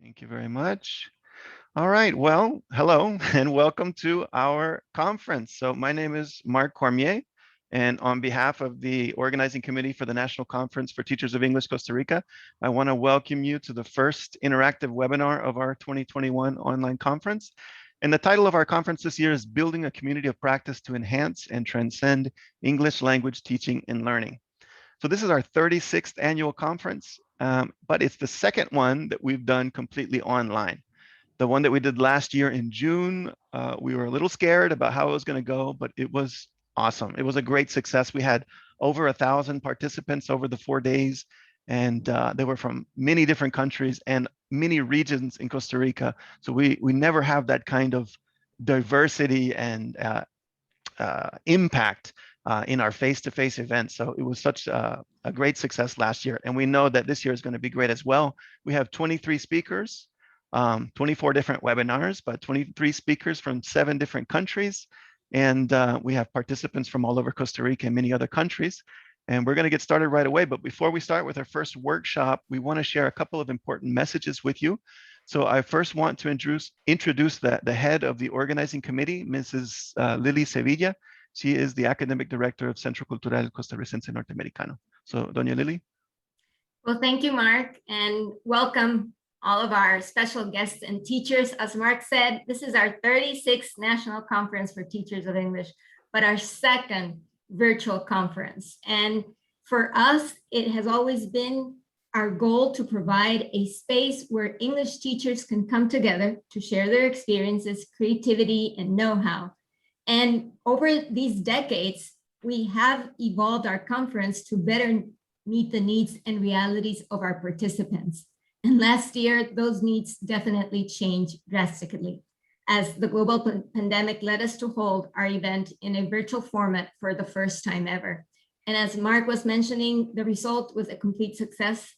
Thank you very much. All right, well, hello and welcome to our conference. So my name is Mark Cormier, and on behalf of the organizing committee for the National Conference for Teachers of English Costa Rica, I want to welcome you to the first interactive webinar of our 2021 online conference. And the title of our conference this year is Building a Community of Practice to Enhance and Transcend English Language Teaching and Learning. So this is our 36th annual conference, but it's the second one that we've done completely online. The one that we did last year in June, we were a little scared about how it was going to go, but it was awesome. It was a great success. We had over 1,000 participants over the 4 days, and they were from many different countries and many regions in Costa Rica. So we never have that kind of diversity and impact in our face-to-face events. So it was such a great success last year. And we know that this year is going to be great as well. We have 23 speakers, 24 different webinars, but 23 speakers from 7 different countries. And we have participants from all over Costa Rica and many other countries. And we're going to get started right away. But before we start with our first workshop, we want to share a couple of important messages with you. So I first want to introduce the head of the organizing committee, Mrs. Lily Sevilla. She is the academic director of Centro Cultural Costarricense Norteamericano. So, Doña Lily. Well, thank you, Mark, and welcome all of our special guests and teachers. As Mark said, this is our 36th National Conference for Teachers of English, but our second virtual conference. And for us, it has always been our goal to provide a space where English teachers can come together to share their experiences, creativity, and know-how. And over these decades, we have evolved our conference to better meet the needs and realities of our participants. And last year, those needs definitely changed drastically as the global pandemic led us to hold our event in a virtual format for the first time ever. And as Mark was mentioning, the result was a complete success,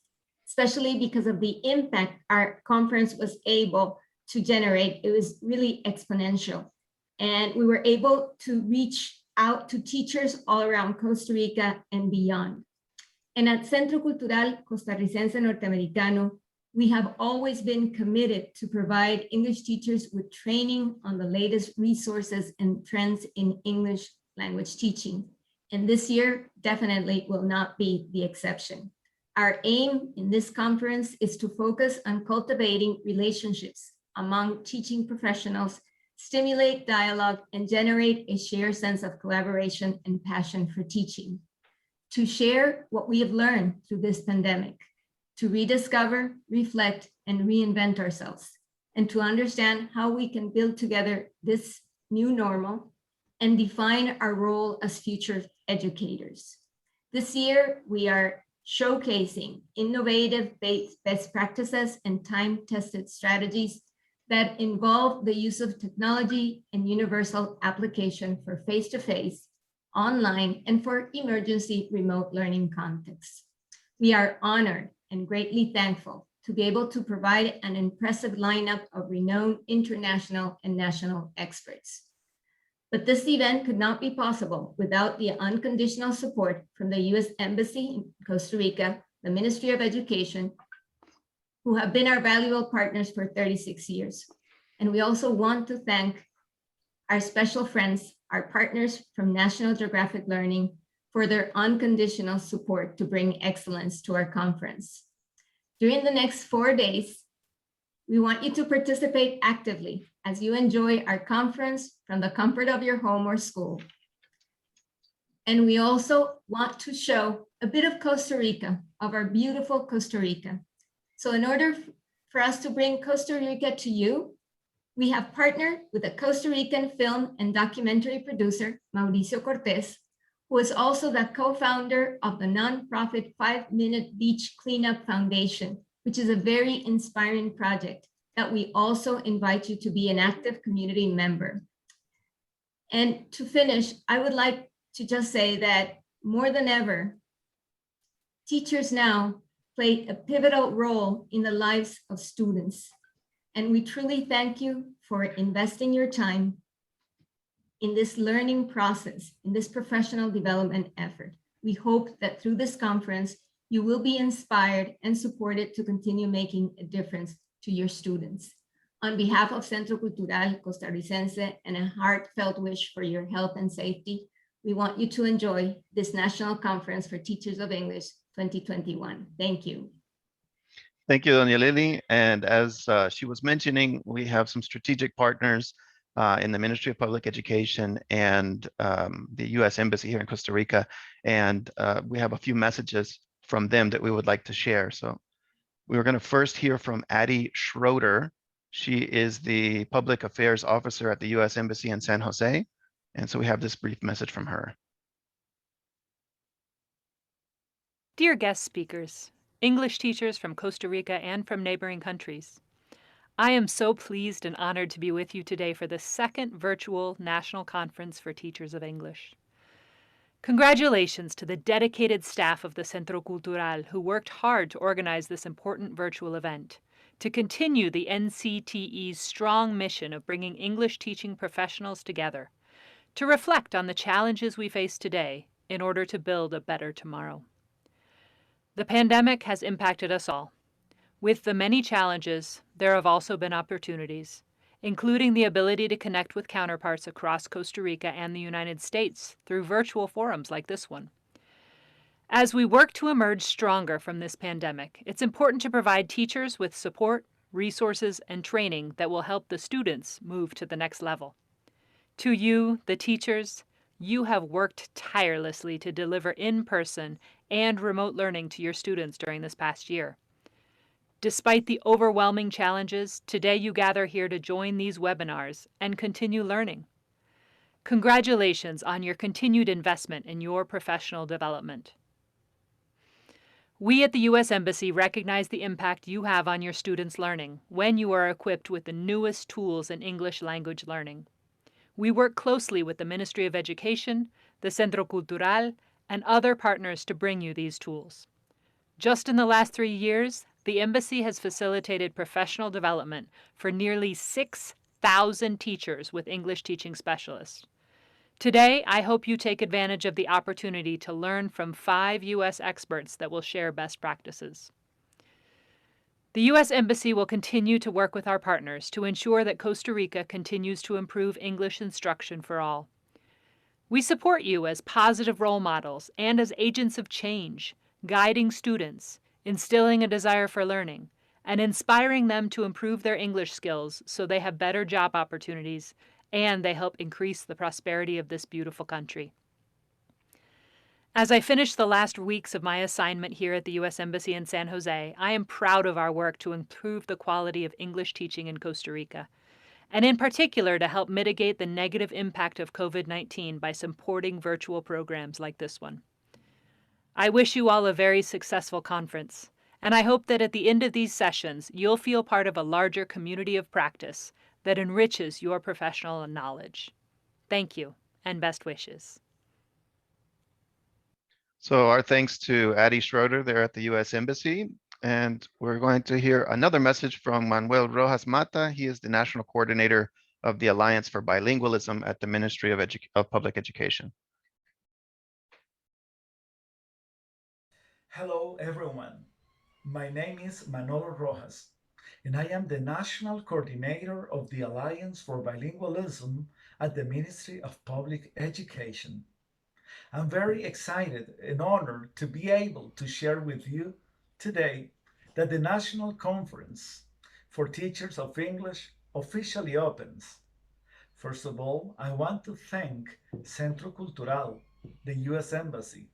especially because of the impact our conference was able to generate. It was really exponential. And we were able to reach out to teachers all around Costa Rica and beyond. And at Centro Cultural Costarricense Norteamericano, we have always been committed to provide English teachers with training on the latest resources and trends in English language teaching. And this year definitely will not be the exception. Our aim in this conference is to focus on cultivating relationships among teaching professionals, stimulate dialogue, and generate a shared sense of collaboration and passion for teaching. To share what we have learned through this pandemic, to rediscover, reflect, and reinvent ourselves, and to understand how we can build together this new normal and define our role as future educators. This year, we are showcasing innovative best practices and time-tested strategies that involve the use of technology and universal application for face-to-face, online, and for emergency remote learning contexts. We are honored and greatly thankful to be able to provide an impressive lineup of renowned international and national experts. But this event could not be possible without the unconditional support from the U.S. Embassy in Costa Rica, the Ministry of Education, who have been our valuable partners for 36 years. And we also want to thank our special friends, our partners from National Geographic Learning, for their unconditional support to bring excellence to our conference. During the next 4 days, we want you to participate actively as you enjoy our conference from the comfort of your home or school. And we also want to show a bit of Costa Rica, of our beautiful Costa Rica. So in order for us to bring Costa Rica to you, we have partnered with a Costa Rican film and documentary producer, Mauricio Cortez, who is also the co-founder of the nonprofit 5-Minute Beach Cleanup Foundation, which is a very inspiring project that we also invite you to be an active community member. And to finish, I would like to just say that more than ever, teachers now play a pivotal role in the lives of students. And we truly thank you for investing your time in this learning process, in this professional development effort. We hope that through this conference, you will be inspired and supported to continue making a difference to your students. On behalf of Centro Cultural Costarricense and a heartfelt wish for your health and safety, we want you to enjoy this National Conference for Teachers of English 2021. Thank you. Thank you, Doña Lily. And as she was mentioning, we have some strategic partners in the Ministry of Public Education and the U.S. Embassy here in Costa Rica. And we have a few messages from them that we would like to share. So we were going to first hear from Addie Schroeder. She is the Public Affairs Officer at the U.S. Embassy in San Jose. And so we have this brief message from her. Dear guest speakers, English teachers from Costa Rica and from neighboring countries, I am so pleased and honored to be with you today for the second virtual National Conference for Teachers of English. Congratulations to the dedicated staff of the Centro Cultural who worked hard to organize this important virtual event, to continue the NCTE's strong mission of bringing English teaching professionals together, to reflect on the challenges we face today in order to build a better tomorrow. The pandemic has impacted us all. With the many challenges, there have also been opportunities, including the ability to connect with counterparts across Costa Rica and the United States through virtual forums like this one. As we work to emerge stronger from this pandemic, it's important to provide teachers with support, resources, and training that will help the students move to the next level. To you, the teachers, you have worked tirelessly to deliver in-person and remote learning to your students during this past year. Despite the overwhelming challenges, today you gather here to join these webinars and continue learning. Congratulations on your continued investment in your professional development. We at the U.S. Embassy recognize the impact you have on your students' learning when you are equipped with the newest tools in English language learning. We work closely with the Ministry of Education, the Centro Cultural, and other partners to bring you these tools. Just in the last 3 years, the Embassy has facilitated professional development for nearly 6,000 teachers with English teaching specialists. Today, I hope you take advantage of the opportunity to learn from 5 U.S. experts that will share best practices. The U.S. Embassy will continue to work with our partners to ensure that Costa Rica continues to improve English instruction for all. We support you as positive role models and as agents of change, guiding students, instilling a desire for learning, and inspiring them to improve their English skills so they have better job opportunities and they help increase the prosperity of this beautiful country. As I finish the last weeks of my assignment here at the U.S. Embassy in San Jose, I am proud of our work to improve the quality of English teaching in Costa Rica, and in particular to help mitigate the negative impact of COVID-19 by supporting virtual programs like this one. I wish you all a very successful conference, and I hope that at the end of these sessions, you'll feel part of a larger community of practice that enriches your professional knowledge. Thank you, and best wishes. So our thanks to Addie Schroeder there at the U.S. Embassy. And we're going to hear another message from Manuel Rojas Mata. He is the National Coordinator of the Alliance for Bilingualism at the Ministry of Public Education. Hello, everyone. My name is Manolo Rojas, and I am the National Coordinator of the Alliance for Bilingualism at the Ministry of Public Education. I'm very excited and honored to be able to share with you today that the National Conference for Teachers of English officially opens. First of all, I want to thank Centro Cultural, the U.S. Embassy,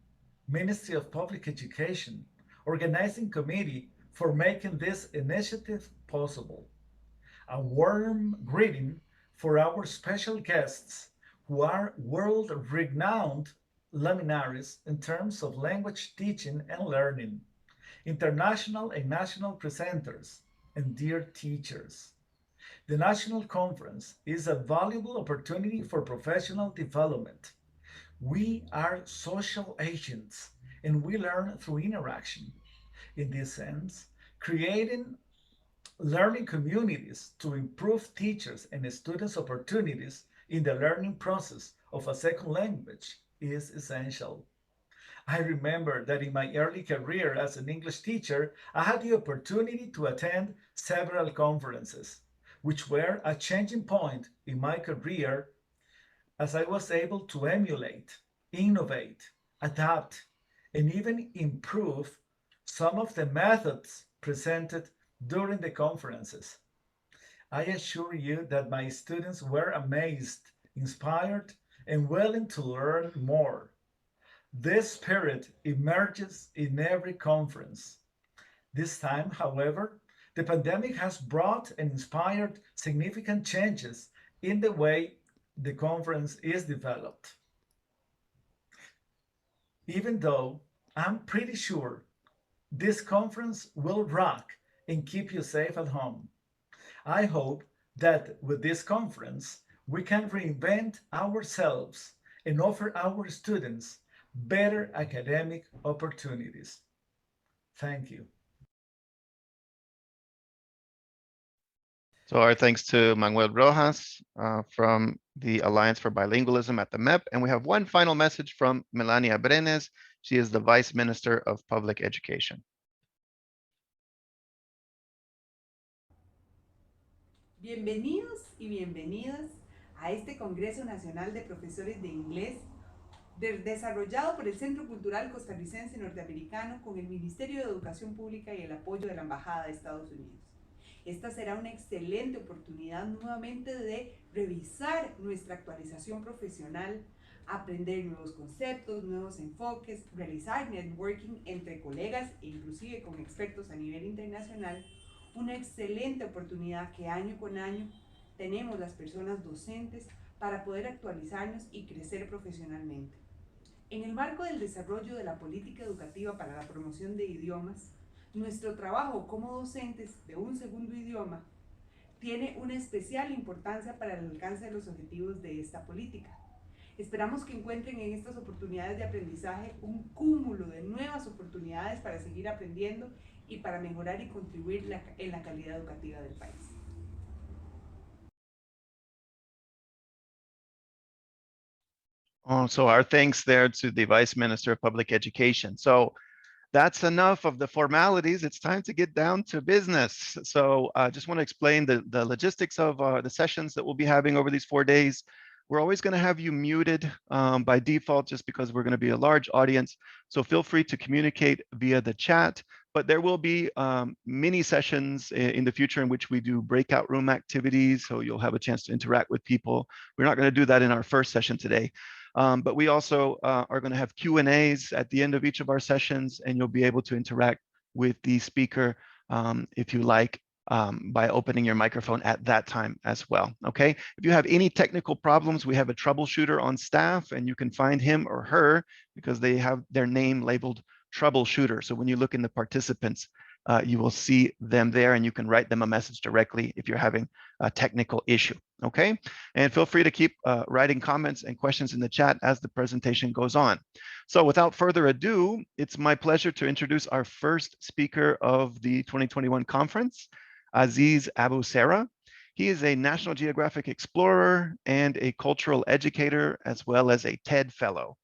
Ministry of Public Education, Organizing Committee for making this initiative possible. A warm greeting for our special guests who are world-renowned luminaries in terms of language teaching and learning, international and national presenters, and dear teachers. The National Conference is a valuable opportunity for professional development. We are social agents and we learn through interaction. In this sense, creating learning communities to improve teachers and students' opportunities in the learning process of a second language is essential. I remember that in my early career as an English teacher, I had the opportunity to attend several conferences, which were a changing point in my career as I was able to emulate, innovate, adapt, and even improve some of the methods presented during the conferences. I assure you that my students were amazed, inspired, and willing to learn more. This spirit emerges in every conference. This time, however, the pandemic has brought and inspired significant changes in the way the conference is developed. Even though I'm pretty sure this conference will rock and keep you safe at home, I hope that with this conference, we can reinvent ourselves and offer our students better academic opportunities. Thank you. So our thanks to Manuel Rojas from the Alliance for Bilingualism at the MEP. And we have one final message from Melania Brenes. She is the Vice Minister of Public Education. Bienvenidos y bienvenidas a este Congreso Nacional de Profesores de Inglés desarrollado por el Centro Cultural Costarricense Norteamericano con el Ministerio de Educación Pública y el apoyo de la Embajada de Estados Unidos. Esta será una excelente oportunidad nuevamente de revisar nuestra actualización profesional, aprender nuevos conceptos, nuevos enfoques, realizar networking entre colegas e inclusive con expertos a nivel internacional. Una excelente oportunidad que año con año tenemos las personas docentes para poder actualizarnos y crecer profesionalmente. En el marco del desarrollo de la política educativa para la promoción de idiomas, nuestro trabajo como docentes de un segundo idioma tiene una especial importancia para el alcance de los objetivos de esta política. Esperamos que encuentren en estas oportunidades de aprendizaje un cúmulo de nuevas oportunidades para seguir aprendiendo y para mejorar y contribuir en la calidad educativa del país. So our thanks there to the Vice Minister of Public Education. So that's enough of the formalities. It's time to get down to business. So I just want to explain the logistics of the sessions that we'll be having over these 4 days. We're always going to have you muted by default just because we're going to be a large audience. So feel free to communicate via the chat. But there will be mini sessions in the future in which we do breakout room activities. So you'll have a chance to interact with people. We're not going to do that in our first session today. But we also are going to have Q&As at the end of each of our sessions, and you'll be able to interact with the speaker if you like by opening your microphone at that time as well. Okay. If you have any technical problems, we have a troubleshooter on staff, and you can find him or her because they have their name labeled troubleshooter. So when you look in the participants, you will see them there, and you can write them a message directly if you're having a technical issue. Okay, and feel free to keep writing comments and questions in the chat as the presentation goes on. So without further ado, it's my pleasure to introduce our first speaker of the 2021 conference, Aziz Abu Sera. He is a National Geographic explorer and a cultural educator, as well as a TED Fellow.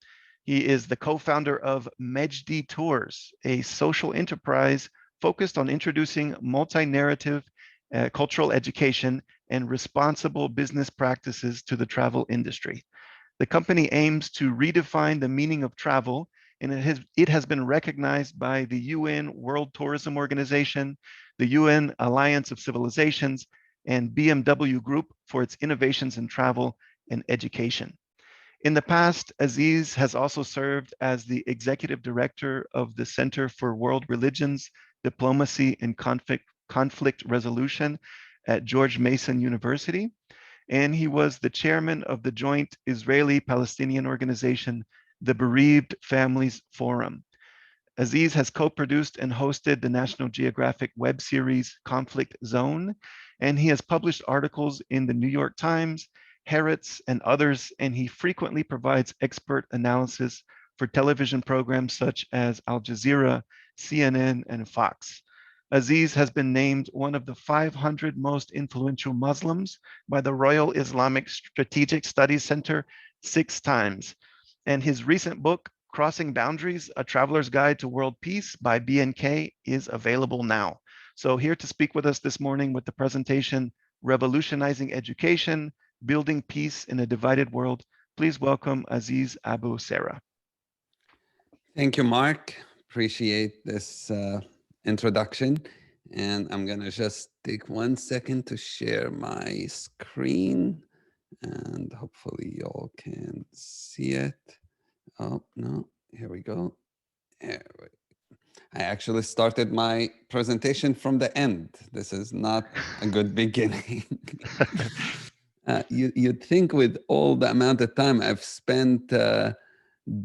He is the co-founder of Mejdi Tours, a social enterprise focused on introducing multi-narrative cultural education and responsible business practices to the travel industry. The company aims to redefine the meaning of travel, and it has been recognized by the UN World Tourism Organization, the UN Alliance of Civilizations, and BMW Group for its innovations in travel and education. In the past, Aziz has also served as the executive director of the Center for World Religions, Diplomacy, and Conflict Resolution at George Mason University. And he was the chairman of the joint Israeli-Palestinian organization, the Bereaved Families Forum. Aziz has co-produced and hosted the National Geographic web series Conflict Zone, and he has published articles in the New York Times, Haaretz, and others, and he frequently provides expert analysis for television programs such as Al Jazeera, CNN, and Fox. Aziz has been named one of the 500 most influential Muslims by the Royal Islamic Strategic Studies Center 6 times. And his recent book, Crossing Boundaries, A Traveler's Guide to World Peace by BNK is available now. So here to speak with us this morning with the presentation, Revolutionizing Education, Building Peace in a Divided World, please welcome Aziz Abu Sarah. Thank you, Mark. Appreciate this introduction. And I'm going to just take 1 second to share my screen. And hopefully y'all can see it. Oh, no, here we go. I actually started my presentation from the end. This is not a good beginning. You'd think with all the amount of time I've spent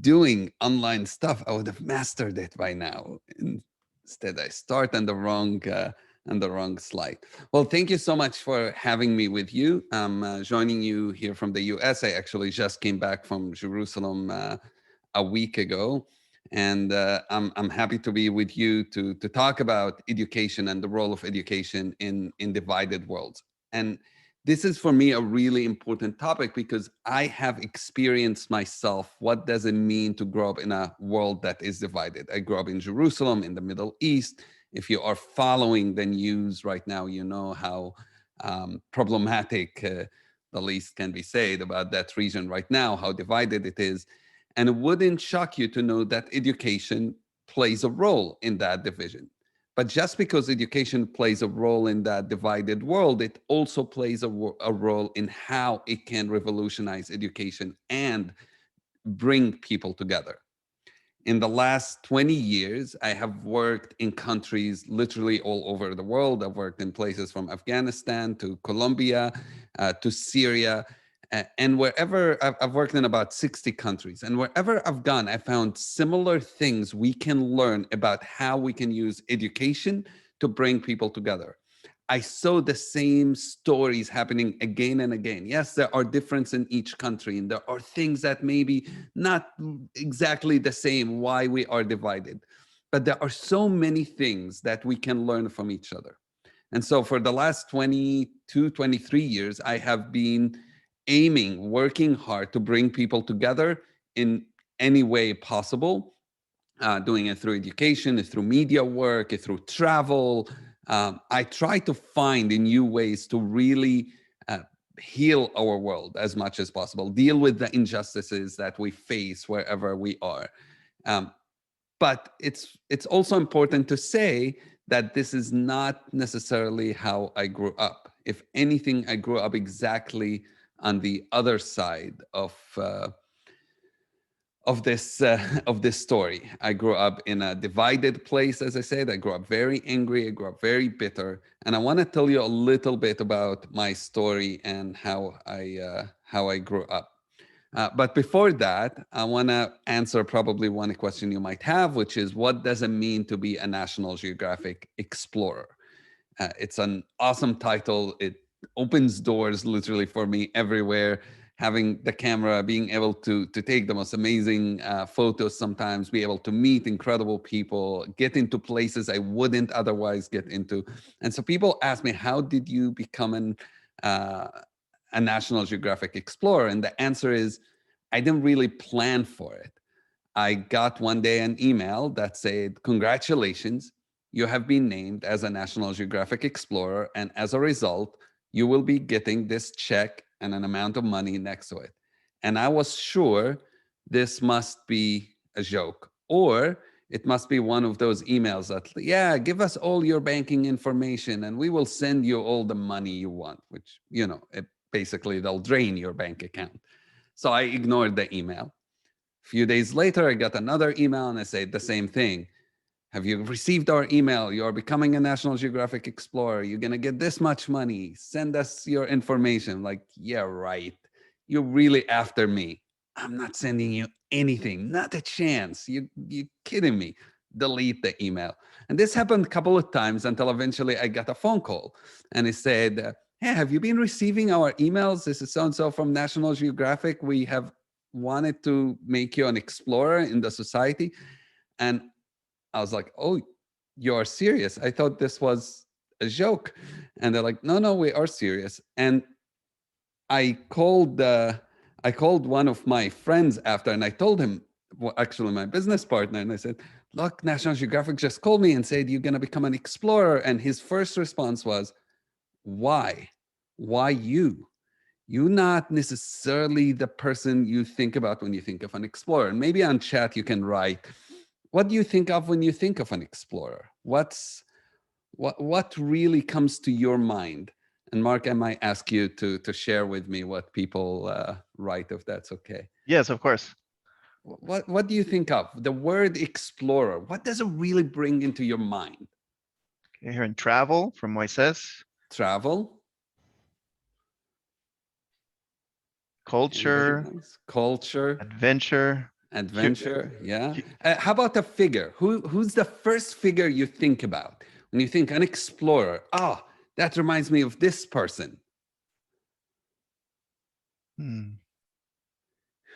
doing online stuff, I would have mastered it by now. Instead, I start on the wrong slide. Well, thank you so much for having me with you. I'm joining you here from the US. I actually just came back from Jerusalem a week ago. And I'm happy to be with you to talk about education and the role of education in divided worlds. And this is for me a really important topic because I have experienced myself what does it mean to grow up in a world that is divided. I grew up in Jerusalem, in the Middle East. If you are following the news right now, you know how problematic the least can be said about that region right now, how divided it is. And it wouldn't shock you to know that education plays a role in that division. But just because education plays a role in that divided world, it also plays a role in how it can revolutionize education and bring people together. In the last 20 years, I have worked in countries literally all over the world. I've worked in places from Afghanistan to Colombia to Syria. And wherever I've worked in about 60 countries, and wherever I've gone, I found similar things we can learn about how we can use education to bring people together. I saw the same stories happening again and again. Yes, there are differences in each country, and there are things that maybe not exactly the same why we are divided. But there are so many things that we can learn from each other. And so for the last 22, 23 years, I have been working hard to bring people together in any way possible, doing it through education, through media work, through travel. I try to find new ways to really heal our world as much as possible, deal with the injustices that we face wherever we are. But it's also important to say that this is not necessarily how I grew up. If anything, I grew up exactly on the other side of this story. I grew up in a divided place, as I said. I grew up very angry. I grew up very bitter, and I want to tell you a little bit about my story and how I grew up. But before that, I want to answer probably one question you might have, which is, what does it mean to be a National Geographic explorer? It's an awesome title. It opens doors literally for me everywhere. Having the camera, being able to take the most amazing photos sometimes, be able to meet incredible people, get into places I wouldn't otherwise get into. And so people ask me, how did you become a National Geographic explorer? And the answer is, I didn't really plan for it. I got one day an email that said, congratulations, you have been named as a National Geographic explorer. And as a result, you will be getting this check and an amount of money next to it. And I was sure this must be a joke, or it must be one of those emails that, yeah, give us all your banking information and we will send you all the money you want, which, you know, basically they'll drain your bank account. So I ignored the email. A few days later, I got another email and I said the same thing. Have you received our email? You're becoming a National Geographic explorer. You're going to get this much money. Send us your information. Like, yeah, right. You're really after me. I'm not sending you anything. Not a chance. You're kidding me. Delete the email. And this happened a couple of times until eventually I got a phone call. And it said, hey, have you been receiving our emails? This is so-and-so from National Geographic. We have wanted to make you an explorer in the society. And I was like, oh, you're serious? I thought this was a joke. And they're like, no, we are serious. And I called one of my friends after, and I told him, well, actually my business partner, and I said, look, National Geographic just called me and said, you're going to become an explorer. And his first response was, why? Why you? You're not necessarily the person you think about when you think of an explorer. And maybe on chat you can write, what do you think of when you think of an explorer? What really comes to your mind? And Mark, I might ask you to share with me what people write, if that's okay. Yes, of course. What do you think of? The word explorer, what does it really bring into your mind? Okay, here in travel from Moises, Travel? Anybody culture, else? Culture, adventure. adventure, yeah. hu- How about a figure? Who's the first figure you think about when you think an explorer? Ah, that reminds me of this person. hmm,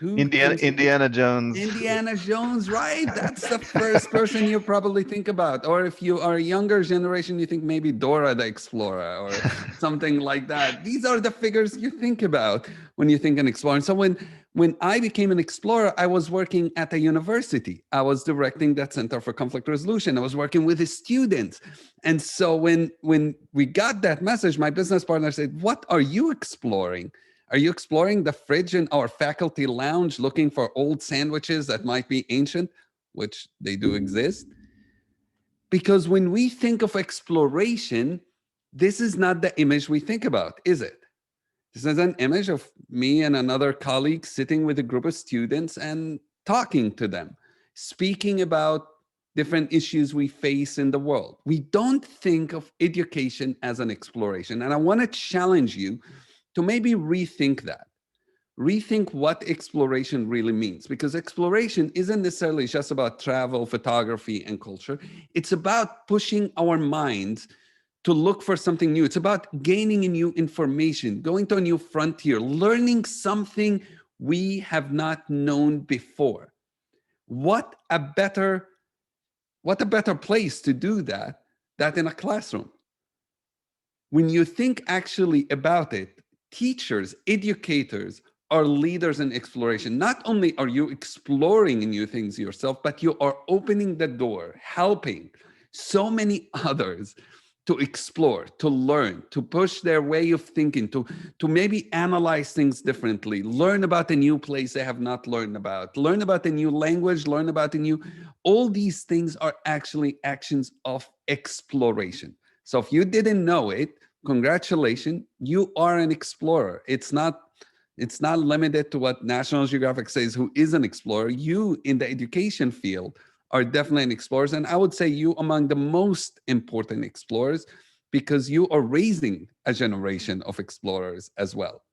Who comes to Indiana Jones. Indiana Jones, right? That's the first person you probably think about. Or if you are a younger generation, you think maybe Dora the Explorer or something like that. These are the figures you think about when you think an explorer. And so when I became an explorer, I was working at a university. I was directing that Center for Conflict Resolution. I was working with the students. And so when we got that message, my business partner said, what are you exploring? Are you exploring the fridge in our faculty lounge looking for old sandwiches that might be ancient, which they do exist? Because when we think of exploration, this is not the image we think about, is it? This is an image of me and another colleague sitting with a group of students and talking to them, speaking about different issues we face in the world. We don't think of education as an exploration. And I want to challenge you to maybe rethink that. Rethink what exploration really means, because exploration isn't necessarily just about travel, photography, and culture. It's about pushing our minds to look for something new. It's about gaining new information, going to a new frontier, learning something we have not known before. What a better place to do that in a classroom. When you think actually about it, teachers, educators are leaders in exploration. Not only are you exploring new things yourself, but you are opening the door, helping so many others to explore, to learn, to push their way of thinking, to maybe analyze things differently, learn about a new place they have not learned about, learn about a new language, learn about a new, all these things are actually actions of exploration. So if you didn't know it, congratulations, you are an explorer. It's not limited to what National Geographic says who is an explorer. You in the education field are definitely an explorers. And I would say you among the most important explorers, because you are raising a generation of explorers as well.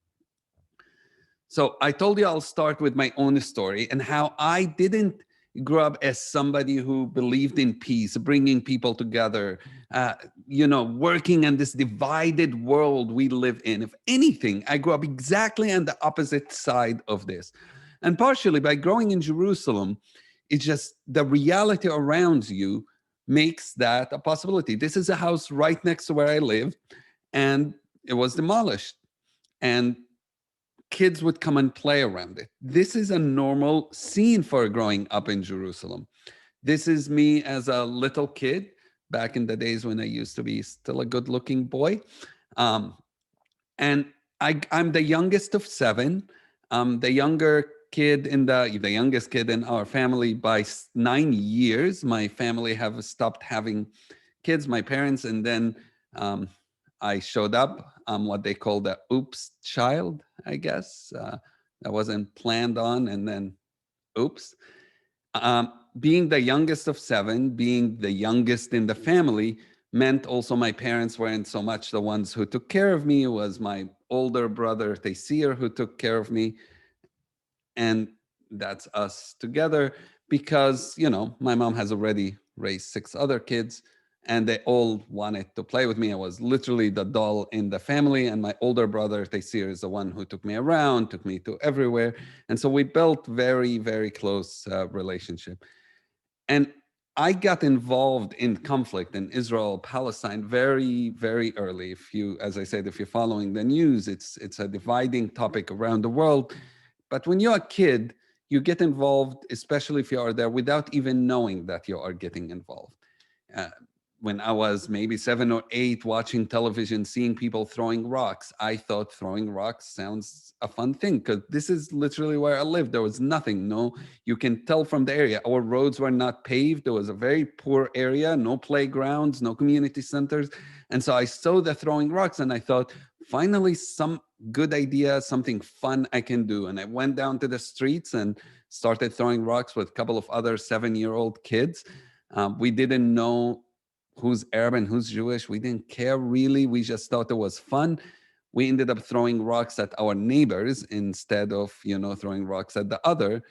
So I told you I'll start with my own story and how I didn't grew up as somebody who believed in peace, bringing people together, working in this divided world we live in. If anything, I grew up exactly on the opposite side of this. And partially by growing in Jerusalem, it's just the reality around you makes that a possibility. This is a house right next to where I live, and it was demolished. And kids would come and play around it. This is a normal scene for growing up in Jerusalem. This is me as a little kid back in the days when I used to be still a good looking boy. And I'm the youngest of seven. The youngest kid in our family by 9 years. My family have stopped having kids, my parents, and then I showed up. I'm what they call the oops child, I guess. That wasn't planned on, and then oops. Being the youngest of seven, being the youngest in the family, meant also my parents weren't so much the ones who took care of me. It was my older brother, Taysir, who took care of me. And that's us together because, my mom has already raised 6 other kids and they all wanted to play with me. I was literally the doll in the family. And my older brother, Taysir, is the one who took me around, took me to everywhere. And so we built very, very close relationship. And I got involved in conflict in Israel, Palestine very, very early. As I said, if you're following the news, it's a dividing topic around the world. But when you're a kid, you get involved, especially if you are there without even knowing that you are getting involved. Uh, when I was maybe 7 or 8 watching television, seeing people throwing rocks, I thought throwing rocks sounds a fun thing because this is literally where I lived. There was nothing. No, you can tell from the area. Our roads were not paved. It was a very poor area, no playgrounds, no community centers. And so I saw the throwing rocks and I thought, finally, some good idea, something fun I can do. And I went down to the streets and started throwing rocks with a couple of other 7-year-old kids. We didn't know who's Arab and who's Jewish. We didn't care really. We just thought it was fun. We ended up throwing rocks at our neighbors instead of, throwing rocks at the other.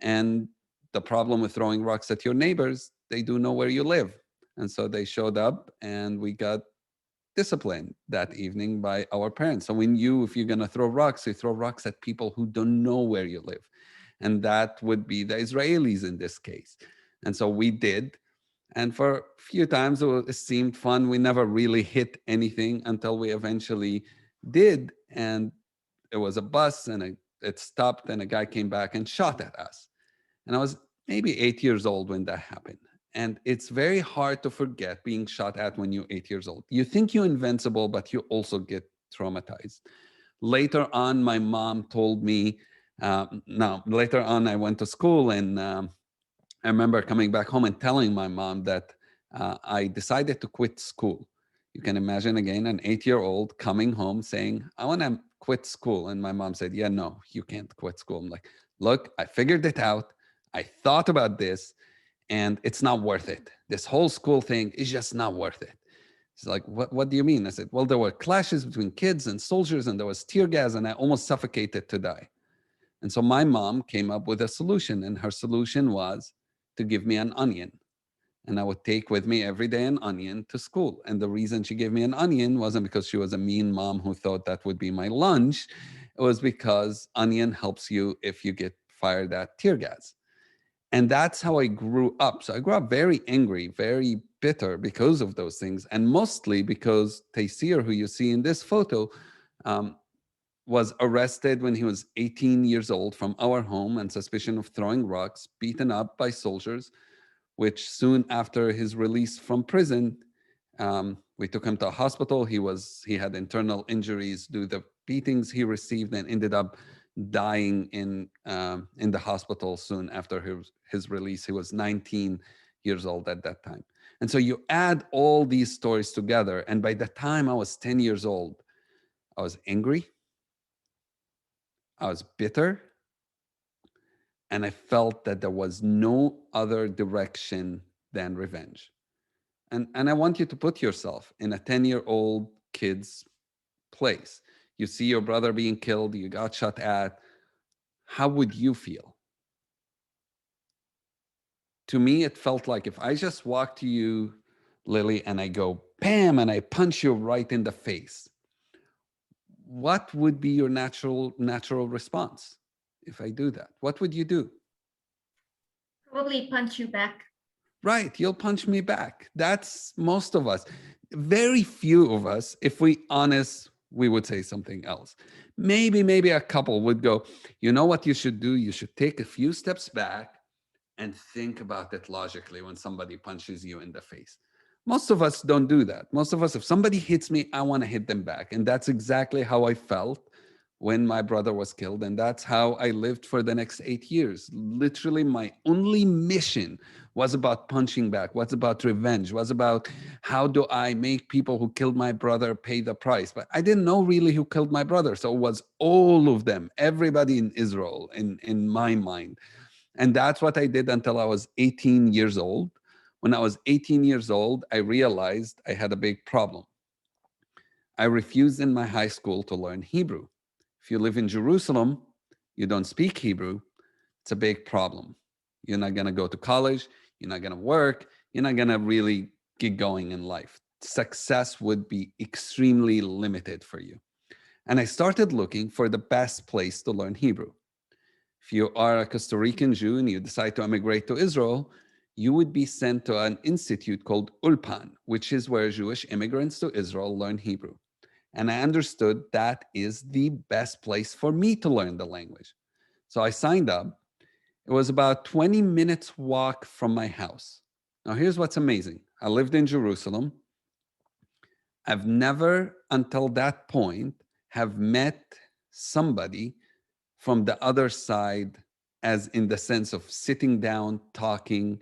And the problem with throwing rocks at your neighbors, they do know where you live. And so they showed up and we got disciplined that evening by our parents. So we knew if you're going to throw rocks, you throw rocks at people who don't know where you live. And that would be the Israelis in this case. And so we did. And for a few times, it seemed fun. We never really hit anything until we eventually did. And it was a bus and it stopped and a guy came back and shot at us. And I was maybe 8 years old when that happened. And it's very hard to forget being shot at when you're 8 years old. You think you're invincible, but you also get traumatized. Later on, my mom told me, later on, I went to school and I remember coming back home and telling my mom that I decided to quit school. You can imagine again, an 8-year-old coming home saying, I want to quit school. And my mom said, yeah, no, you can't quit school. I'm like, look, I figured it out. I thought about this and it's not worth it. This whole school thing is just not worth it. She's like, what do you mean? I said, well, there were clashes between kids and soldiers and there was tear gas and I almost suffocated to die. And so my mom came up with a solution and her solution was to give me an onion. And I would take with me every day an onion to school. And the reason she gave me an onion wasn't because she was a mean mom who thought that would be my lunch. It was because onion helps you if you get fired at tear gas. And that's how I grew up. So I grew up very angry, very bitter because of those things. And mostly because Taysir, who you see in this photo, was arrested when he was 18 years old from our home on suspicion of throwing rocks, beaten up by soldiers, which soon after his release from prison, we took him to a hospital. He had internal injuries due to the beatings he received and ended up dying in the hospital soon after his release. He was 19 years old at that time. And so you add all these stories together. And by the time I was 10 years old, I was angry. I was bitter. And I felt that there was no other direction than revenge. And I want you to put yourself in a 10-year-old kid's place. You see your brother being killed, you got shot at. How would you feel? To me, it felt like if I just walk to you, Lily, and I go, bam, and I punch you right in the face, what would be your natural response if I do that? What would you do? Probably punch you back. Right, you'll punch me back. That's most of us. Very few of us, if we honest, we would say something else. Maybe a couple would go, you know what you should do? You should take a few steps back and think about it logically when somebody punches you in the face. Most of us don't do that. Most of us, if somebody hits me, I want to hit them back. And that's exactly how I felt when my brother was killed. And that's how I lived for the next 8 years. Literally, my only mission was about punching back, was about revenge, was about how do I make people who killed my brother pay the price. But I didn't know really who killed my brother. So it was all of them, everybody in Israel in my mind. And that's what I did until I was 18 years old. When I was 18 years old, I realized I had a big problem. I refused in my high school to learn Hebrew. If you live in Jerusalem, you don't speak Hebrew, it's a big problem. You're not going to go to college, you're not going to work, you're not going to really get going in life. Success would be extremely limited for you. And I started looking for the best place to learn Hebrew. If you are a Costa Rican Jew and you decide to emigrate to Israel, you would be sent to an institute called Ulpan, which is where Jewish immigrants to Israel learn Hebrew. And I understood that is the best place for me to learn the language. So I signed up It was about 20 minutes walk from my house. Now, here's what's amazing. I lived in Jerusalem. I've never, until that point, have met somebody from the other side, as in the sense of sitting down, talking,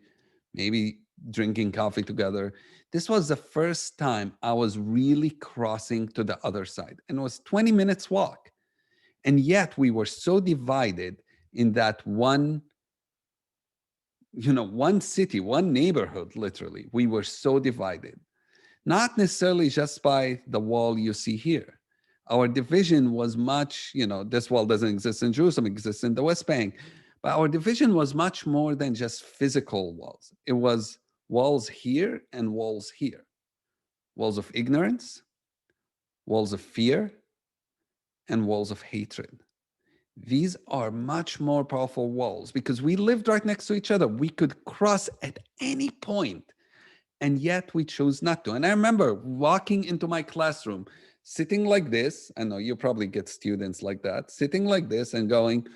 maybe drinking coffee together. This was the first time I was really crossing to the other side, and it was 20 minutes walk. And yet we were so divided in that one, one city, one neighborhood, literally. We were so divided, not necessarily just by the wall you see here. Our division was much, this wall doesn't exist in Jerusalem, it exists in the West Bank. But our division was much more than just physical walls. It was walls here and walls here. Walls of ignorance, walls of fear, and walls of hatred. These are much more powerful walls because we lived right next to each other. We could cross at any point, and yet we chose not to. And I remember walking into my classroom, sitting like this. I know you probably get students like that, sitting like this and going,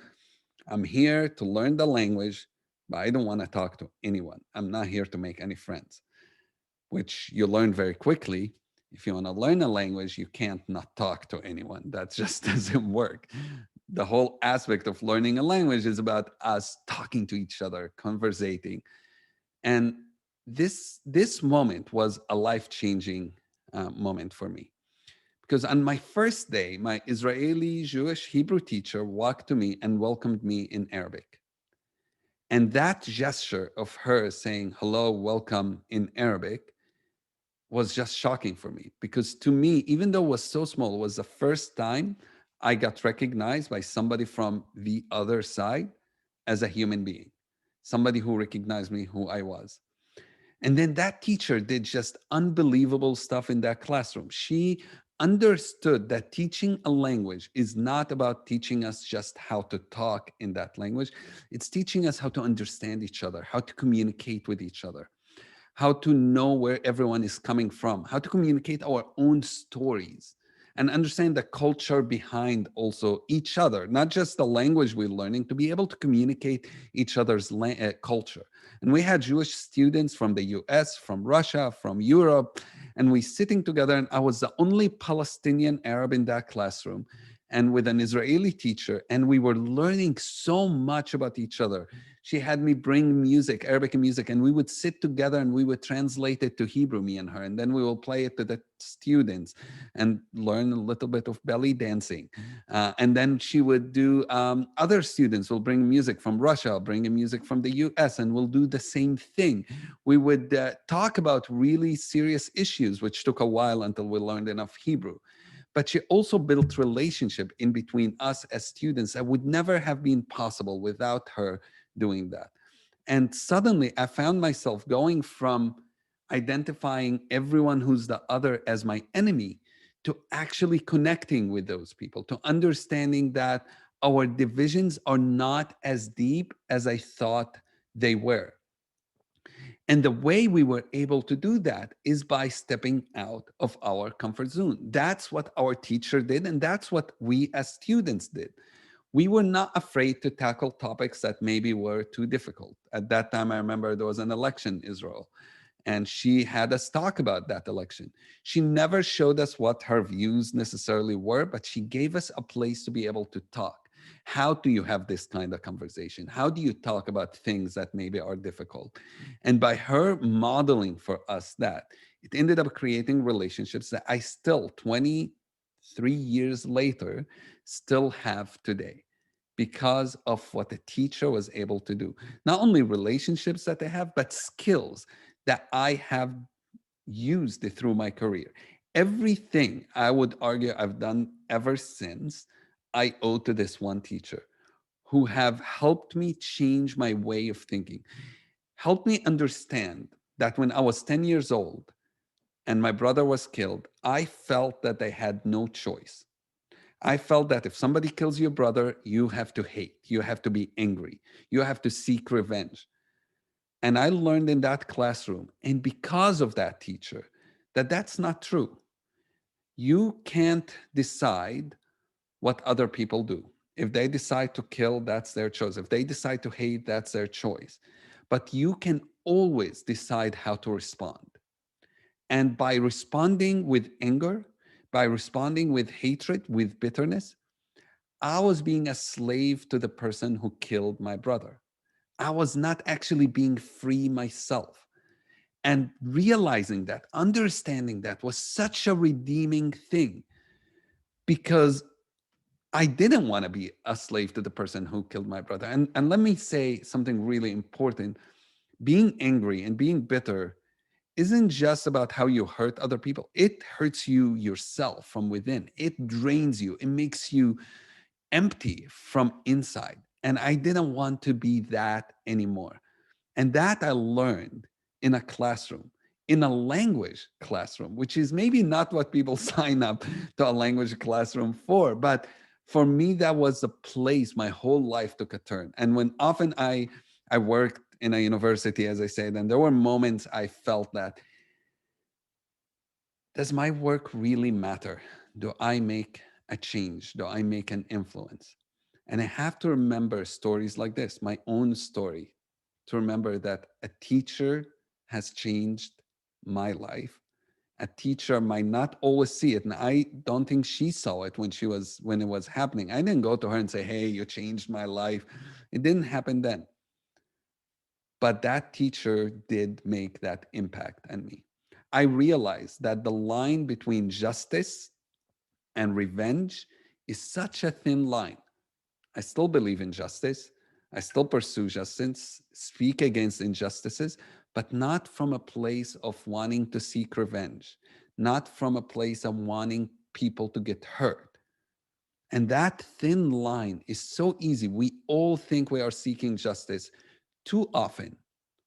I'm here to learn the language, but I don't want to talk to anyone. I'm not here to make any friends, which you learn very quickly. If you want to learn a language, you can't not talk to anyone. That just doesn't work. The whole aspect of learning a language is about us talking to each other, conversating. And this moment was a life-changing moment for me. Because on my first day, my Israeli Jewish Hebrew teacher walked to me and welcomed me in Arabic. And that gesture of her saying, hello, welcome in Arabic was just shocking for me. Because to me, even though it was so small, it was the first time I got recognized by somebody from the other side as a human being, somebody who recognized me who I was. And then that teacher did just unbelievable stuff in that classroom. She understood that teaching a language is not about teaching us just how to talk in that language. It's teaching us how to understand each other, how to communicate with each other, how to know where everyone is coming from, how to communicate our own stories, and understand the culture behind also each other, not just the language we're learning, to be able to communicate each other's culture. And we had Jewish students from the US, from Russia, from Europe, and we sitting together, and I was the only Palestinian Arab in that classroom, and with an Israeli teacher, and we were learning so much about each other. She had me bring music, Arabic music, and we would sit together and we would translate it to Hebrew, me and her, and then we will play it to the students and learn a little bit of belly dancing. And then she would do, other students will bring music from Russia, bring music from the US, and we'll do the same thing. We would talk about really serious issues, which took a while until we learned enough Hebrew. But she also built relationship in between us as students that would never have been possible without her doing that. And suddenly I found myself going from identifying everyone who's the other as my enemy to actually connecting with those people, to understanding that our divisions are not as deep as I thought they were. And the way we were able to do that is by stepping out of our comfort zone. That's what our teacher did, and that's what we as students did. We were not afraid to tackle topics that maybe were too difficult. At that time, I remember there was an election in Israel, and she had us talk about that election. She never showed us what her views necessarily were, but she gave us a place to be able to talk. How do you have this kind of conversation? How do you talk about things that maybe are difficult? And by her modeling for us that, it ended up creating relationships that I still, 23 years later, still have today because of what the teacher was able to do. Not only relationships that they have, but skills that I have used through my career. Everything I would argue I've done ever since, I owe to this one teacher who have helped me change my way of thinking, helped me understand that when I was 10 years old and my brother was killed, I felt that I had no choice. I felt that if somebody kills your brother, you have to hate, you have to be angry, you have to seek revenge. And I learned in that classroom, and because of that teacher, that that's not true. You can't decide what other people do. If they decide to kill, that's their choice. If they decide to hate, that's their choice. But you can always decide how to respond. And by responding with anger, by responding with hatred, with bitterness, I was being a slave to the person who killed my brother. I was not actually being free myself. And realizing that, understanding that was such a redeeming thing, because I didn't want to be a slave to the person who killed my brother. And let me say something really important. Being angry and being bitter isn't just about how you hurt other people. It hurts you yourself from within. It drains you. It makes you empty from inside. And I didn't want to be that anymore. And that I learned in a classroom, in a language classroom, which is maybe not what people sign up to a language classroom for. But for me, that was a place my whole life took a turn. And when often I worked in a university, as I said, and there were moments I felt that, does my work really matter? Do I make a change? Do I make an influence? And I have to remember stories like this, my own story, to remember that a teacher has changed my life. A teacher might not always see it. And I don't think she saw it when it was happening. I didn't go to her and say, hey, you changed my life. It didn't happen then. But that teacher did make that impact on me. I realized that the line between justice and revenge is such a thin line. I still believe in justice. I still pursue justice, speak against injustices, but not from a place of wanting to seek revenge, not from a place of wanting people to get hurt. And that thin line is so easy. We all think we are seeking justice. Too often,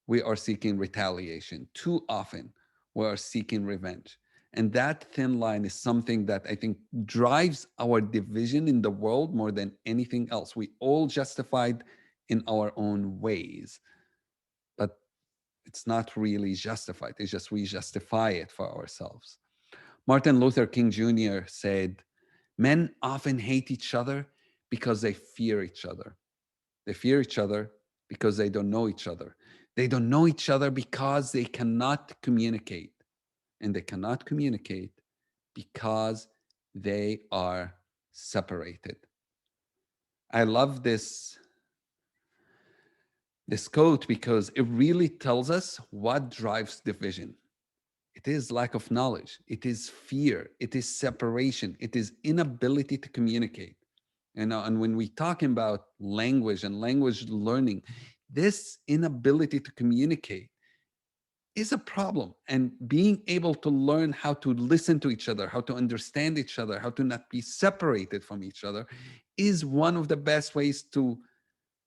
we are seeking retaliation. Too often, we are seeking revenge. And that thin line is something that I think drives our division in the world more than anything else. We all justified in our own ways, but it's not really justified. It's just we justify it for ourselves. Martin Luther King Jr. said, men often hate each other because they fear each other. They fear each other because they don't know each other. They don't know each other because they cannot communicate. And they cannot communicate because they are separated. I love this quote because it really tells us what drives division. It is lack of knowledge. It is fear. It is separation. It is inability to communicate. And when we talk about language and language learning, this inability to communicate is a problem. And being able to learn how to listen to each other, how to understand each other, how to not be separated from each other is one of the best ways to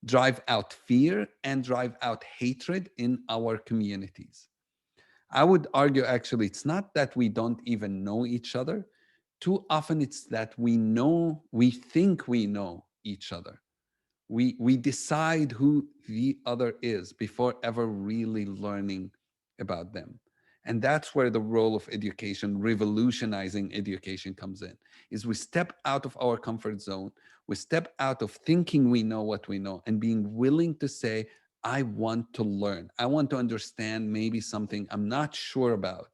drive out fear and drive out hatred in our communities. I would argue, actually, it's not that we don't even know each other. Too often it's that we think we know each other. We decide who the other is before ever really learning about them. And that's where the role of education, revolutionizing education, comes in, is we step out of our comfort zone. We step out of thinking we know what we know and being willing to say, I want to learn. I want to understand maybe something I'm not sure about.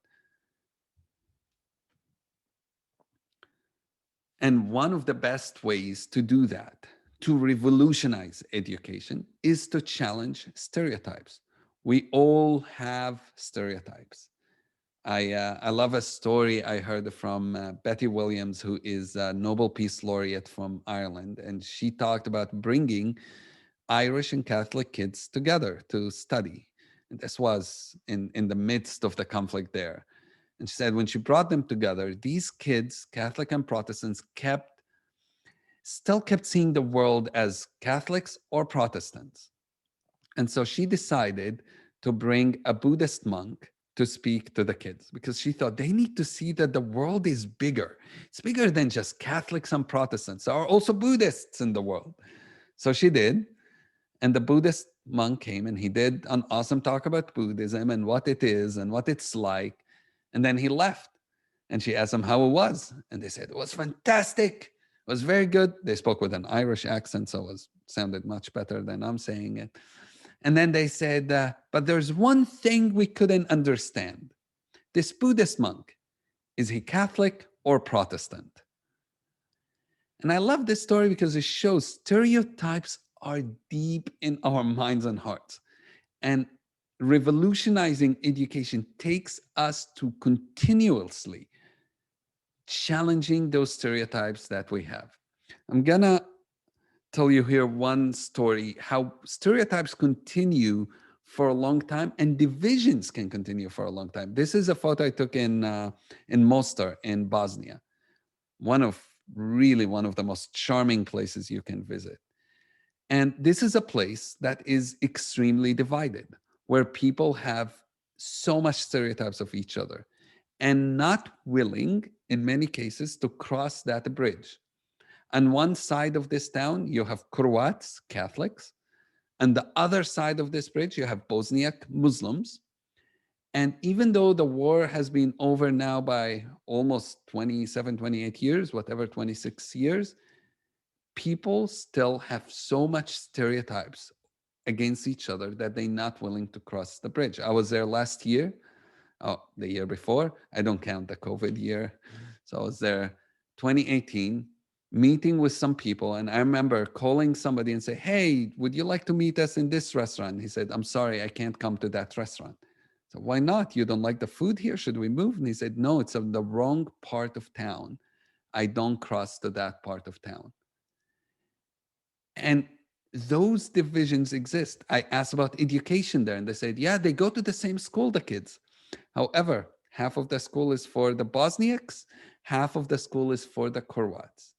And one of the best ways to do that, to revolutionize education, is to challenge stereotypes. We all have stereotypes. I love a story I heard from Betty Williams, who is a Nobel Peace Laureate from Ireland. And she talked about bringing Irish and Catholic kids together to study. And this was in the midst of the conflict there. And she said when she brought them together, these kids, Catholic and Protestants, still kept seeing the world as Catholics or Protestants. And so she decided to bring a Buddhist monk to speak to the kids because she thought they need to see that the world is bigger. It's bigger than just Catholics and Protestants. There are also Buddhists in the world. So she did. And the Buddhist monk came and he did an awesome talk about Buddhism and what it is and what it's like. And then he left. And she asked him how it was. And they said, it was fantastic. It was very good. They spoke with an Irish accent, so it sounded much better than I'm saying it. And then they said, but there's one thing we couldn't understand. This Buddhist monk, is he Catholic or Protestant? And I love this story because it shows stereotypes are deep in our minds and hearts. And revolutionizing education takes us to continuously challenging those stereotypes that we have. I'm gonna tell you here one story how stereotypes continue for a long time and divisions can continue for a long time. This is a photo I took in Mostar in Bosnia, one of the most charming places you can visit. And this is a place that is extremely divided, where people have so much stereotypes of each other and not willing, in many cases, to cross that bridge. On one side of this town, you have Croats, Catholics. On the other side of this bridge, you have Bosniak Muslims. And even though the war has been over now by almost 27, 28 years, whatever, 26 years, people still have so much stereotypes against each other that they're not willing to cross the bridge. I was there last year. Oh, the year before. I don't count the COVID year. So I was there 2018, meeting with some people. And I remember calling somebody and say, hey, would you like to meet us in this restaurant? He said, I'm sorry, I can't come to that restaurant. So why not? You don't like the food here? Should we move? And he said, no, it's in the wrong part of town. I don't cross to that part of town. And those divisions exist. I asked about education there, and they said, yeah, they go to the same school, the kids. However, half of the school is for the Bosniaks, half of the school is for the Croats.